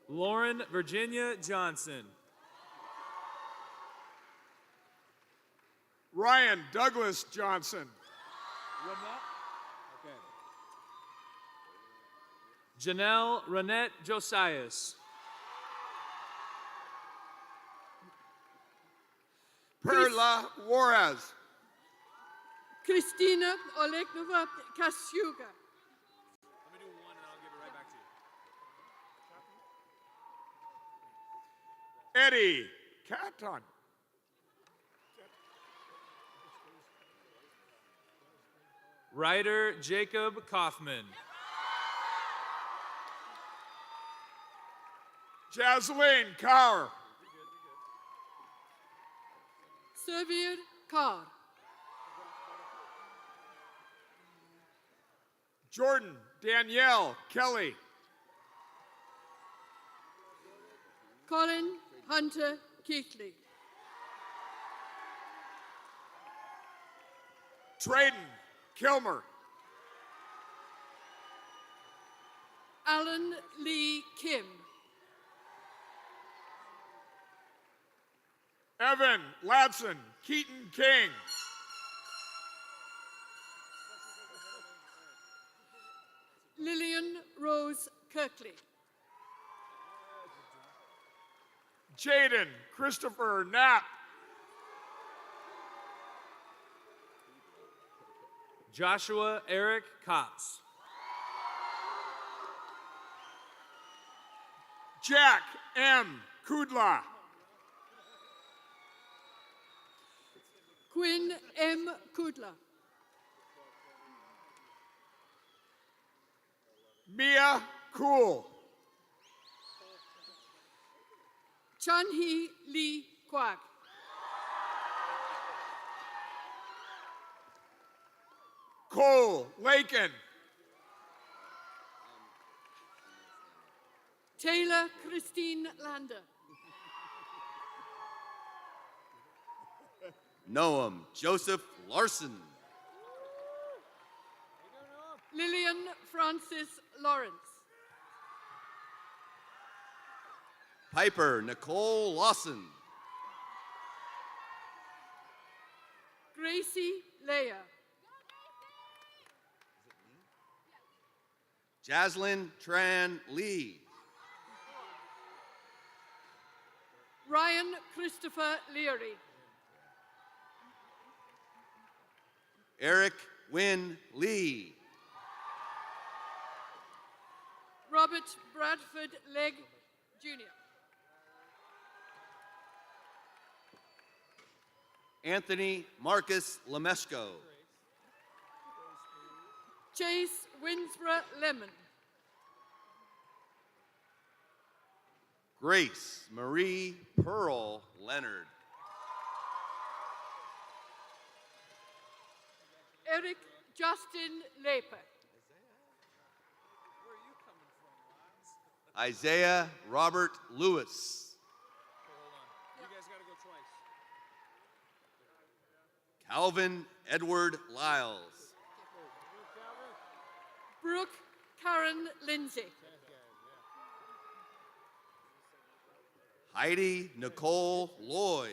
Lauren Virginia Johnson. Ryan Douglas Johnson. Janelle Renette Josias. Perla Juarez. Christina Olegnova Kasiuga. Let me do one and I'll give it right back to you. Eddie Catton. Ryder Jacob Kaufman. Jasleen Kaur. Severe Carr. Jordan Danielle Kelly. Colin Hunter Keithley. Trayden Kilmer. Alan Lee Kim. Evan Ladson Keaton King. Lillian Rose Kirkley. Jaden Christopher Knapp. Joshua Eric Kotz. Jack M. Kudla. Quinn M. Kudla. Mia Cool. Chanhee Lee Kwak. Cole Lakin. Taylor Christine Lander. Noam Joseph Larson. Lillian Francis Lawrence. Piper Nicole Lawson. Gracie Leah. Jaslyn Tran Lee. Ryan Christopher Leary. Eric Wynn Lee. Robert Bradford Legg Jr. Anthony Marcus Lemesco. Chase Winsborough Lemon. Grace Marie Pearl Leonard. Eric Justin Leper. Isaiah Robert Lewis. You guys got to go twice. Calvin Edward Lyles. Brooke Karen Lindsay. Heidi Nicole Lloyd.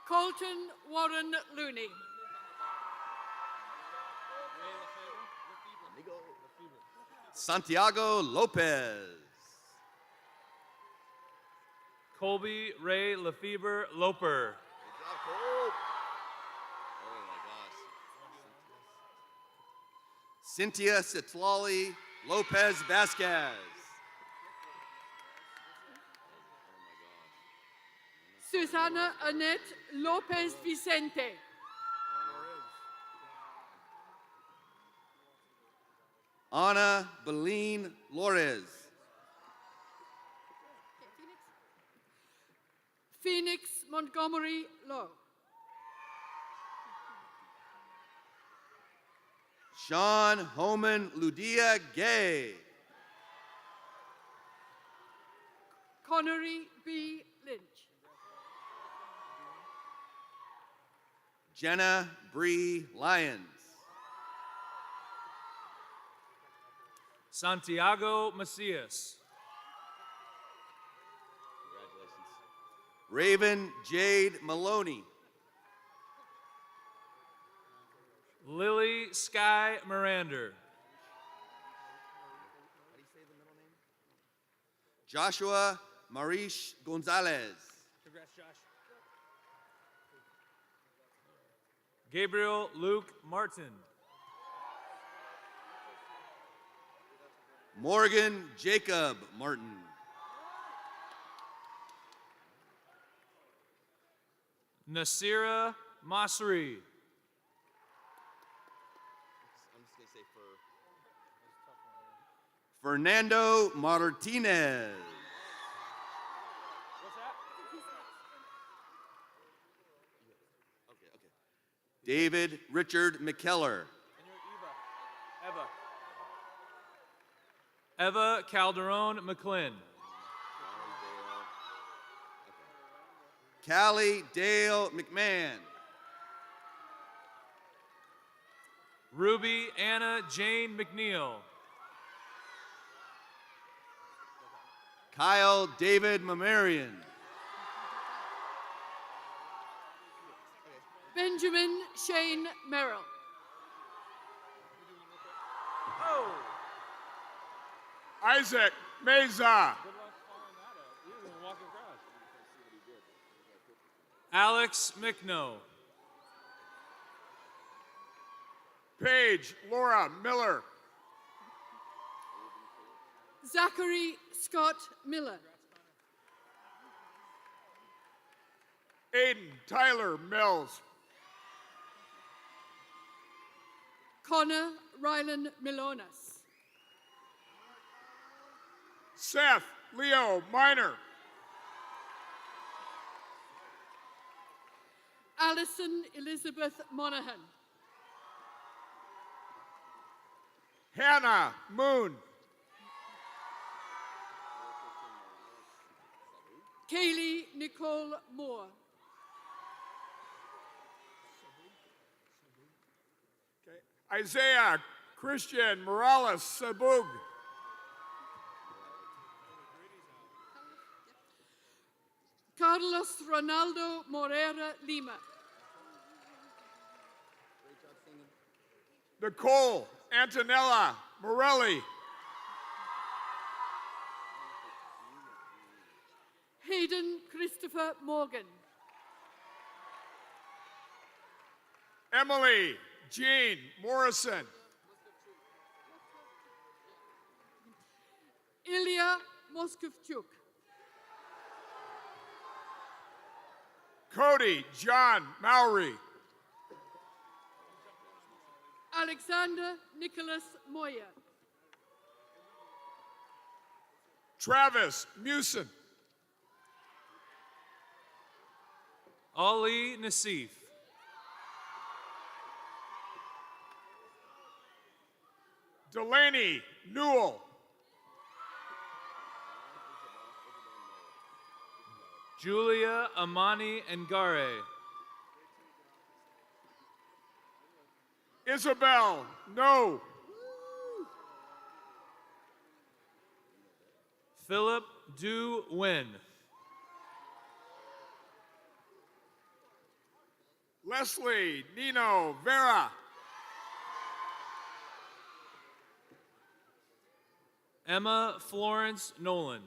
Colton Warren Looney. Santiago Lopez. Colby Ray Lefebvre Loper. Cynthia Citlali Lopez Vasquez. Susana Annette Lopez Vicente. Ana Beline Lores. Phoenix Montgomery Lowe. Sean Homan Ludia Gay. Connery B. Lynch. Jenna Bree Lyons. Santiago Macias. Raven Jade Maloney. Lily Sky Mirander. Joshua Marish Gonzalez. Congrats, Josh. Gabriel Luke Martin. Morgan Jacob Martin. Nasira Masri. I'm just going to say Fernando Martinez. What's that? Okay. David Richard McKellar. And you're Eva. Eva Calderon McClin. Callie Dale McMahon. Ruby Anna Jane McNeil. Kyle David Mamarian. Benjamin Shane Merrill. Isaac Meza. Alex McNo. Paige Laura Miller. Zachary Scott Miller. Aiden Tyler Mills. Connor Rylan Milonas. Seth Leo Minor. Alison Elizabeth Monahan. Hannah Moon. Kaylee Nicole Moore. Isaiah Christian Morales Sabug. Carlos Ronaldo Morera Lima. Nicole Antonella Morelli. Hayden Christopher Morgan. Emily Jean Morrison. Ilya Moskovchuk. Cody John Mowry. Alexander Nicholas Moyer. Travis Musin. Ali Nassif. Delaney Newell. Julia Amani Ngare. Isabel No. Philip Du Win. Leslie Nino Vera. Emma Florence Nolan.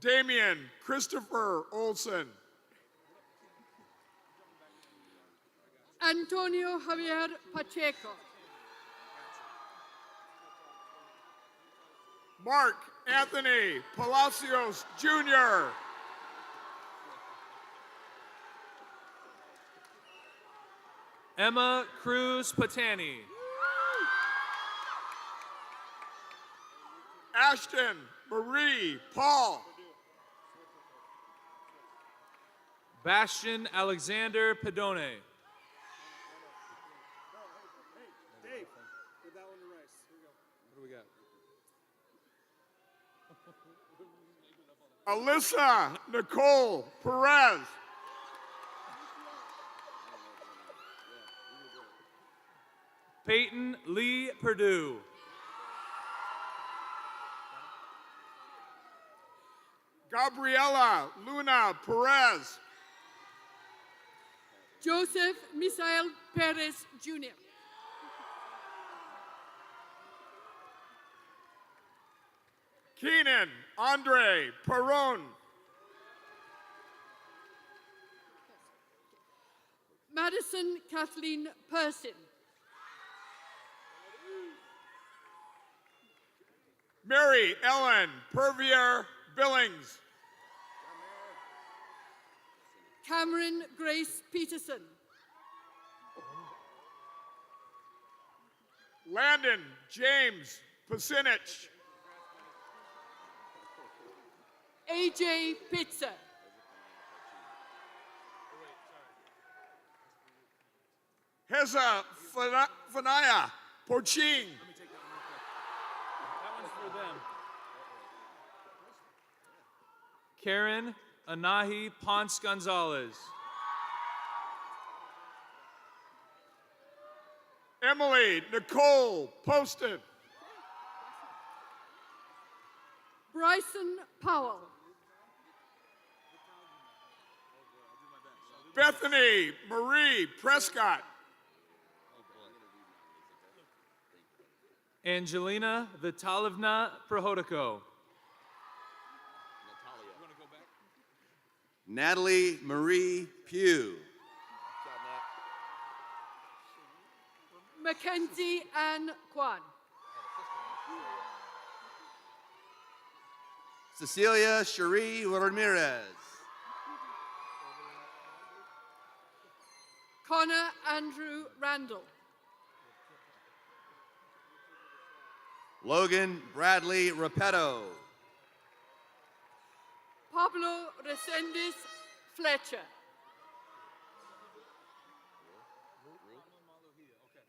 Damian Christopher Olson. Antonio Javier Pacheco. Mark Anthony Palacios Jr. Emma Cruz Patani. Ashton Marie Paul. Bastian Alexander Pedone. Dave, give that one to Rice. Here you go. What do we got? Alyssa Nicole Perez. Peyton Lee Purdue. Gabriela Luna Perez. Joseph Misael Perez Jr. Keenan Andre Perron. Madison Kathleen Person. Mary Ellen Pervier Billings. Cameron Grace Peterson. Landon James Pasinich. AJ Pitzer. Heza Fanaya Poching. That one's for them. Karen Anahi Ponce Gonzalez. Emily Nicole Poston. Bryson Powell. Bethany Marie Prescott. Angelina Vitalovna Prohodiko. Natalie Marie Pugh. Mackenzie Ann Kwan. Cecilia Cherie Ramirez. Connor Andrew Randall. Logan Bradley Repetto. Pablo Resendez Fletcher.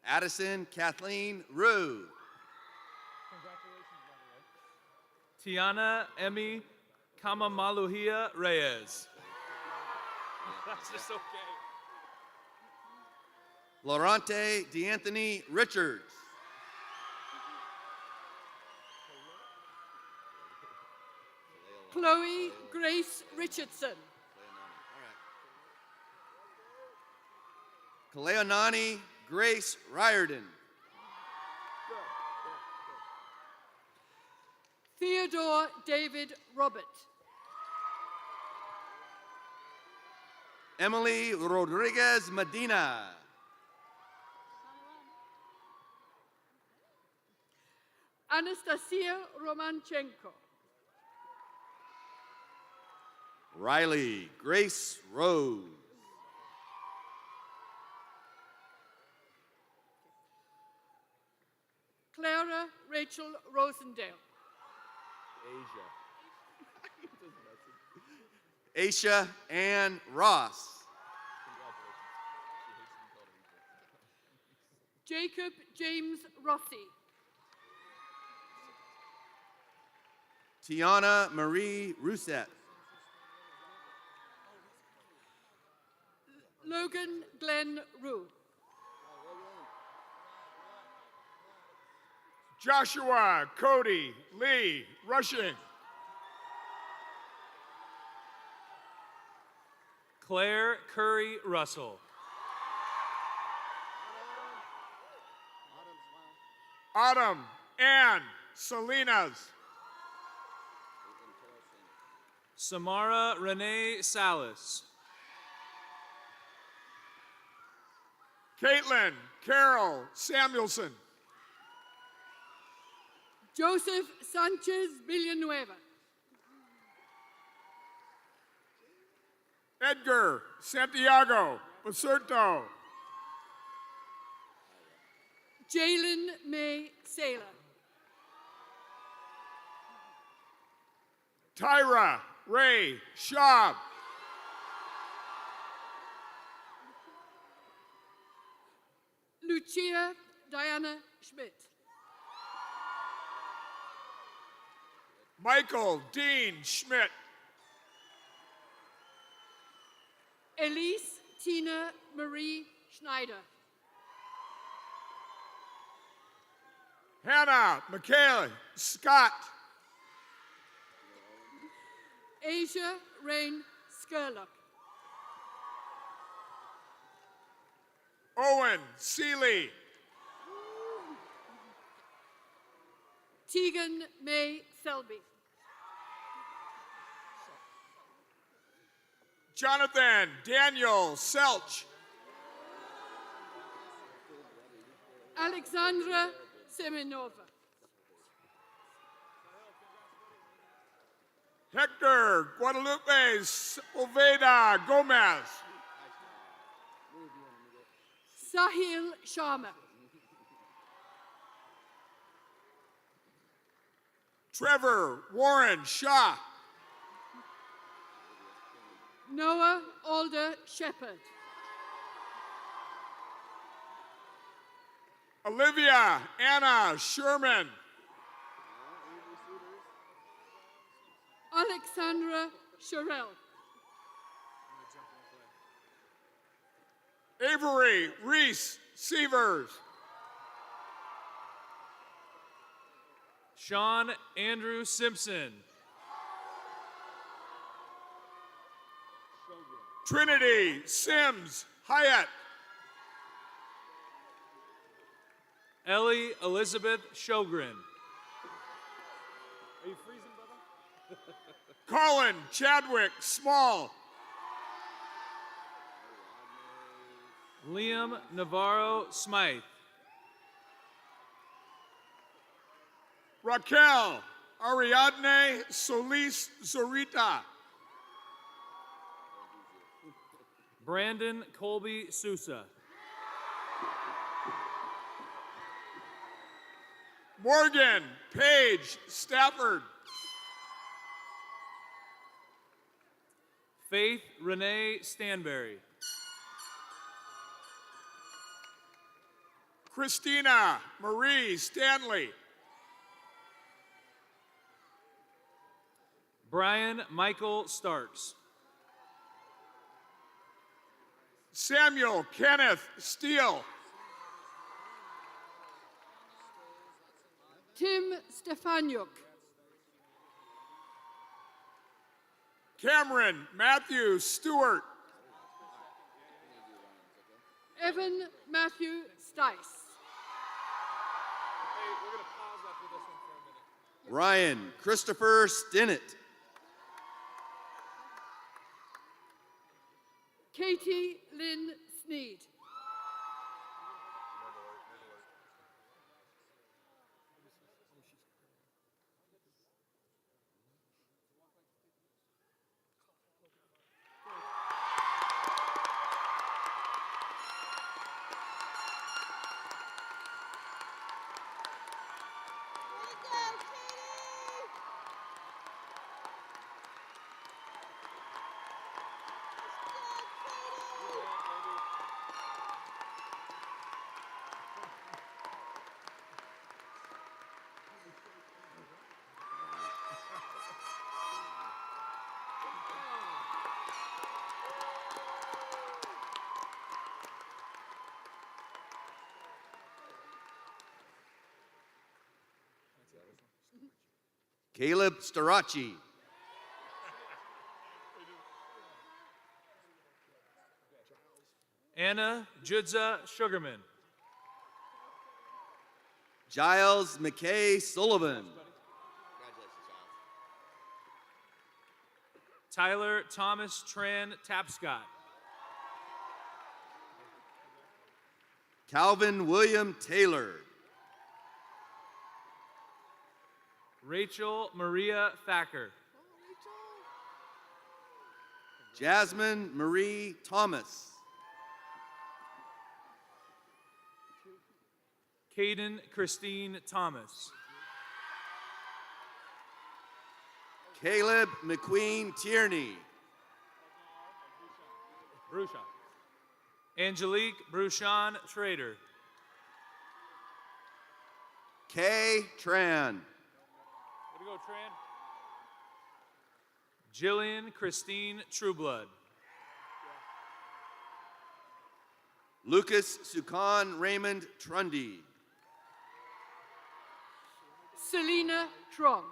Addison Kathleen Rue. Tiana Emmy Kamamaluhia Reyes. That's just okay. Laurente DeAnthony Richards. Chloe Grace Richardson. Kaleonani Grace Riordan. Theodore David Robert. Emily Rodriguez Medina. Anastasia Romanchenko. Riley Grace Rose. Clara Rachel Rosendale. Aisha Ann Ross. Jacob James Rossi. Tiana Marie Rousset. Logan Glenn Rue. Joshua Cody Lee Rushing. Claire Curry Russell. Autumn Ann Salinas. Samara Renee Salas. Caitlin Carol Samuelson. Joseph Sanchez Villanueva. Edgar Santiago Basurto. Jalen May Saylor. Tyra Ray Schaub. Lucia Diana Schmidt. Michael Dean Schmidt. Elise Tina Marie Schneider. Hannah Michaela Scott. Asia Rain Skerlock. Owen Seeley. Tegan May Selby. Jonathan Daniel Selch. Alexandra Semenova. Hector Guadalupe Oveda Gomez. Sahil Sharma. Trevor Warren Shaw. Noah Alder Shepherd. Olivia Anna Sherman. Alexandra Sherrill. Avery Reese Severs. Sean Andrew Simpson. Trinity Sims Hyatt. Ellie Elizabeth Shogren. Are you freezing, brother? Colin Chadwick Small. Liam Navarro Smythe. Raquel Ariadne Solis Zorita. Brandon Colby Sousa. Morgan Paige Stafford. Faith Renee Stanberry. Christina Marie Stanley. Brian Michael Starks. Samuel Kenneth Steele. Tim Stefaniuk. Cameron Matthew Stewart. Evan Matthew Stice. Ryan Christopher Stinnett. Katie Lynn Sneed. Caleb Starachi. Anna Judza Sugarman. Giles McKay Sullivan. Tyler Thomas Tran Tapscott. Calvin William Taylor. Rachel Maria Thacker. Jasmine Marie Thomas. Caden Christine Thomas. Caleb McQueen Tierney. Bruchon. Angelique Bruchon Trader. Kay Tran. Way to go, Tran. Jillian Christine Trueblood. Lucas Sukan Raymond Trundy. Selena Trong.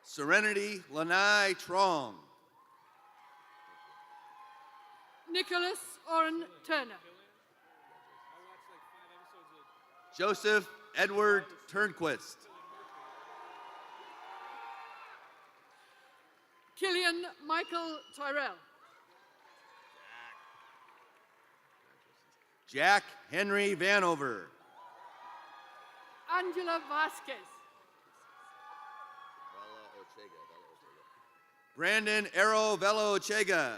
Serenity Lanai Trong. Nicholas Orrin Turner. Joseph Edward Turnquist. Killian Michael Tyrell. Jack Henry Vanover. Angela Vasquez. Brandon Arrow Velo Chega.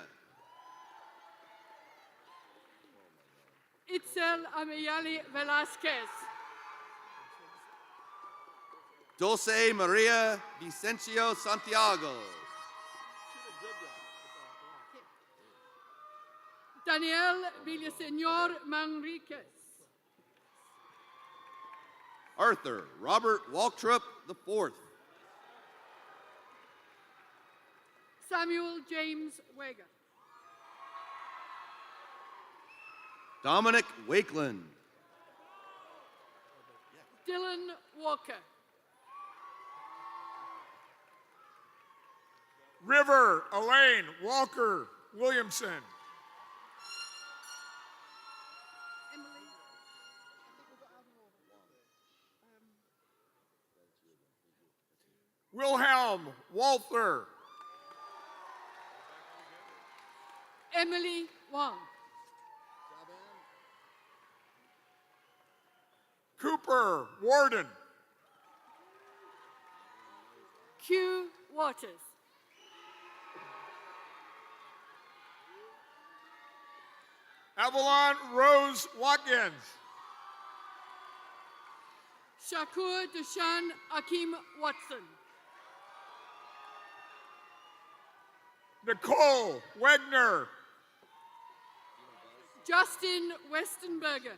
Itzel Ameyali Velasquez. Dulce Maria Vicencio Santiago. Daniel Villaseñor Manriquez. Arthur Robert Waltrip IV. Samuel James Wega. Dominic Wakeland. Dylan Walker. River Elaine Walker Williamson. Wilhelm Walther. Emily Wang. Cooper Warden. Q Waters. Avalon Rose Watkins. Shakur Dashan Akim Watson. Nicole Wegner. Justin Westenberger.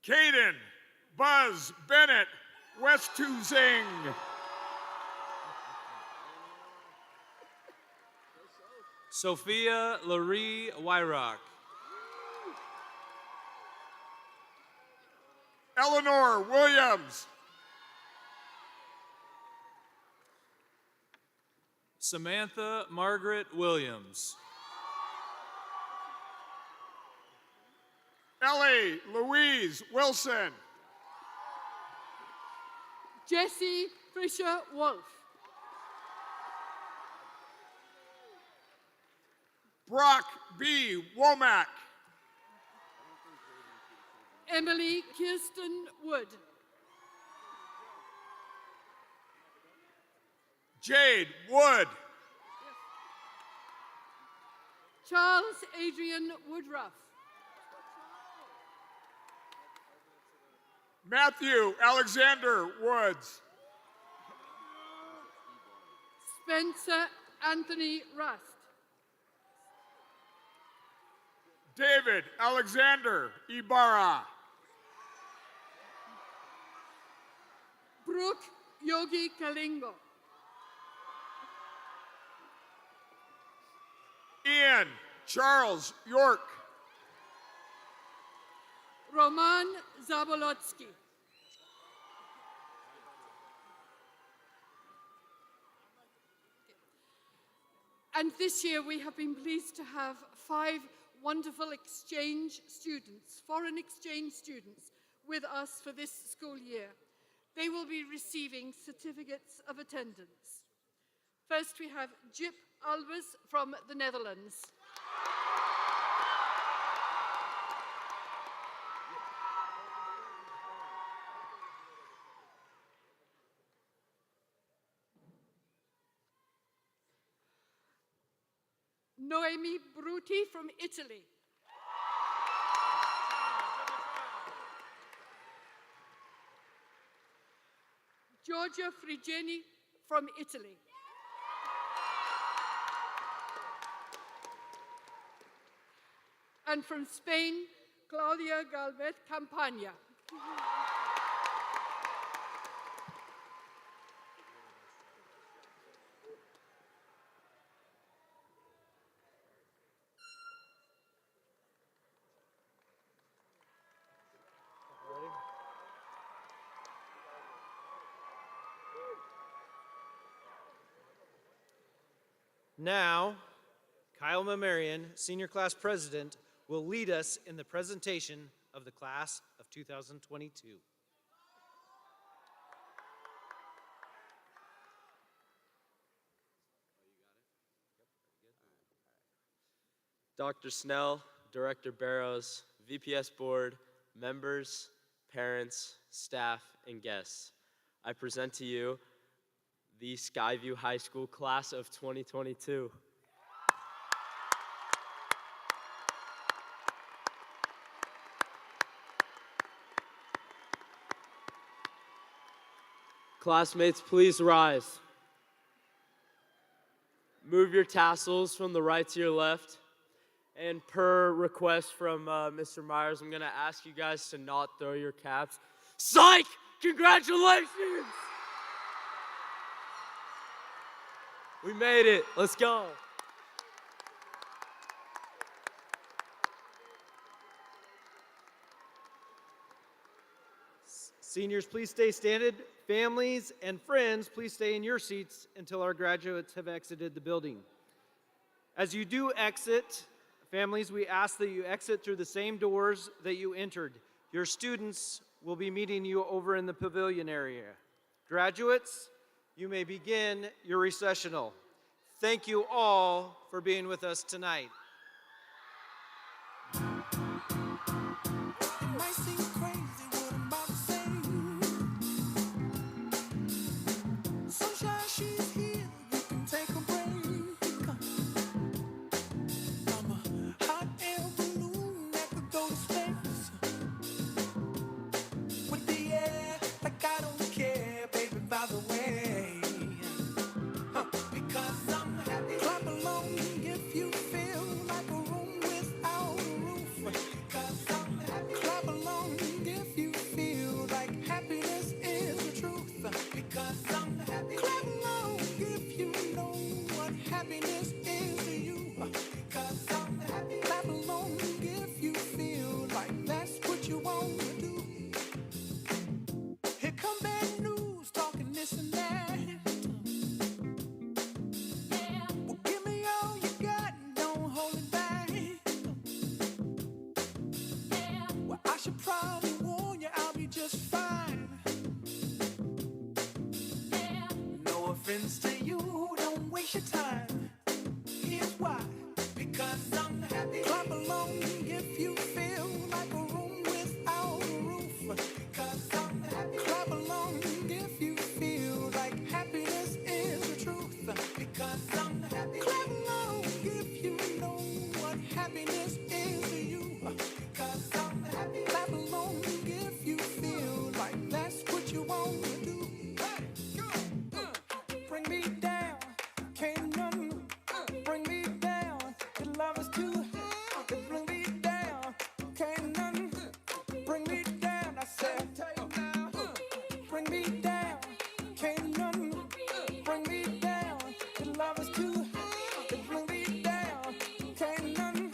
Caden Buzz Bennett Westuzing. Sophia Larie Wyrock. Eleanor Williams. Samantha Margaret Williams. Ellie Louise Wilson. Jesse Fisher Wolf. Brock B. Womack. Emily Kirsten Wood. Jade Wood. Charles Adrian Woodruff. Matthew Alexander Woods. Spencer Anthony Rust. David Alexander Ibarra. Brooke Yogi Kalingo. Ian Charles York. Roman Zabolotsky. And this year we have been pleased to have 5 wonderful exchange students, foreign exchange students, with us for this school year. They will be receiving certificates of attendance. First we have Jip Albers from the Netherlands. Noemi Bruti from Italy. Giorgia Frigeni from Italy. And from Spain, Claudia Galvez Campagna. Now, Kyle Mamarian, Senior Class President, will lead us in the presentation of the Class of 2022. Dr. Snell, Director Barrows, VPS Board, members, parents, staff, and guests, I present to you the Skyview High School Class of 2022. Classmates, please rise. Move your tassels from the right to your left. And per request from Mr. Myers, I'm gonna ask you guys to not throw your caps. Psych! Congratulations! We made it. Let's go. Seniors, please stay standing. Families and friends, please stay in your seats until our graduates have exited the building. As you do exit, families, we ask that you exit through the same doors that you entered. Your students will be meeting you over in the pavilion area. Graduates, You may begin your recessional. Thank you all for being with us tonight. It might seem crazy what I'm about to say. Sunshine, she's here, you can take a break. I'm a hot air balloon that could go to space. With the air, like I don't care, baby, by the way. Because I'm happy. Clap along if you feel like a room without a roof. Because I'm happy. Clap along if you feel like happiness is the truth. Because I'm happy. Clap along if you know what happiness is to you. Because I'm happy. Clap along if you feel like that's what you want to do. Here come bad news, talking this and that. Well, give me all you got and don't hold it back. Well, I should probably warn you, I'll be just fine. No offense to you, don't waste your time. Here's why. Because I'm happy. Clap along if you feel like a room without a roof. Because I'm happy. Clap along if you feel like happiness is the truth. Because I'm happy. Clap along if you know what happiness is to you. Because I'm happy. Clap along if you feel like that's what you want to do. Hey, go. Bring me down, can't none bring me down. Your love is too high to bring me down. Can't none bring me down. I said, bring me down, can't none bring me down. Your love is too high to bring me down. Can't none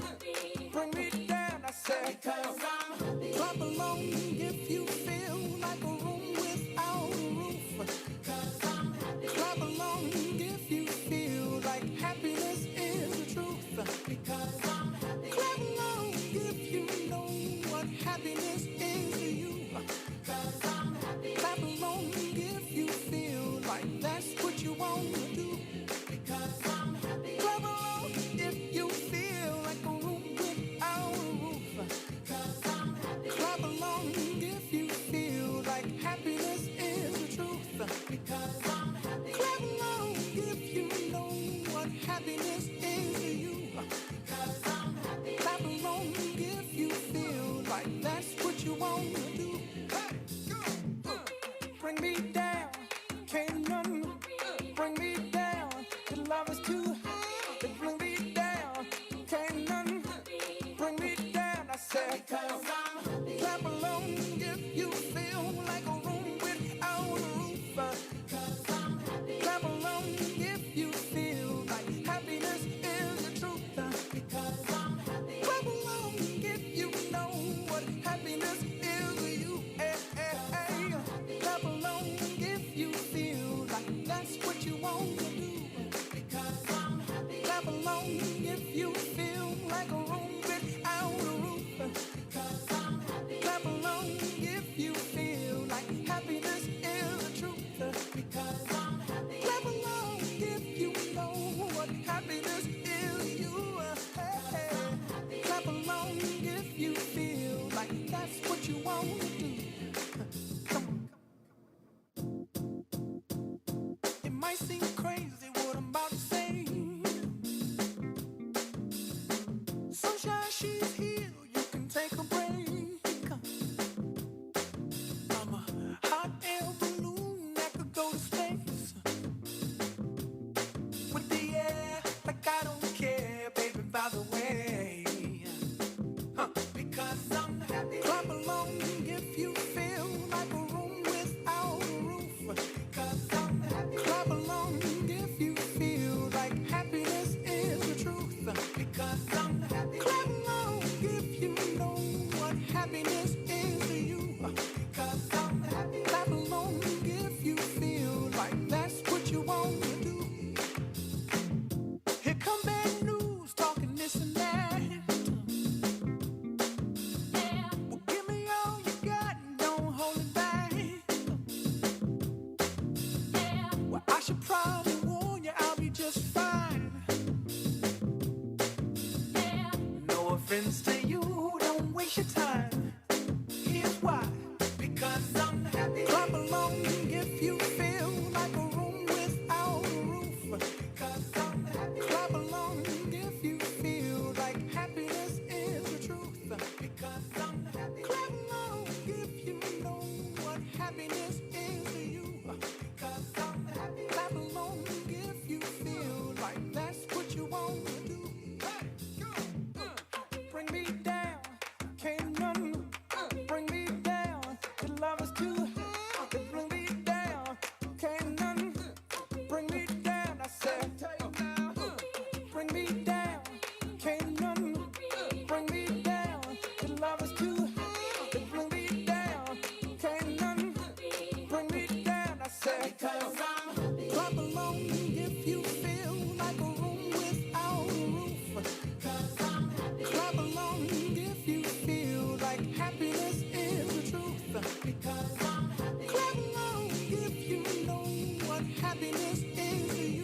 bring me down. I said, because I'm happy. Clap along if you feel like a room without a roof. Because I'm happy. Clap along if you feel like happiness is the truth. Because I'm happy. Clap along if you know what happiness is to you. Because I'm happy. Clap along if you feel like that's what you want to do. Because I'm happy. Clap along if you feel like a room without a roof. Because I'm happy. Clap along if you feel like happiness is the truth. Because I'm happy. Clap along if you know what happiness is to you. Because I'm happy. Clap along if you feel like that's what you want to do. Hey, go. Bring me down, can't none bring me down. Your love is too high to bring me down. Can't none bring me down. I said, because I'm happy. Clap along if you feel like a room without a roof. Because I'm happy. Clap along if you feel like happiness just fine. No offense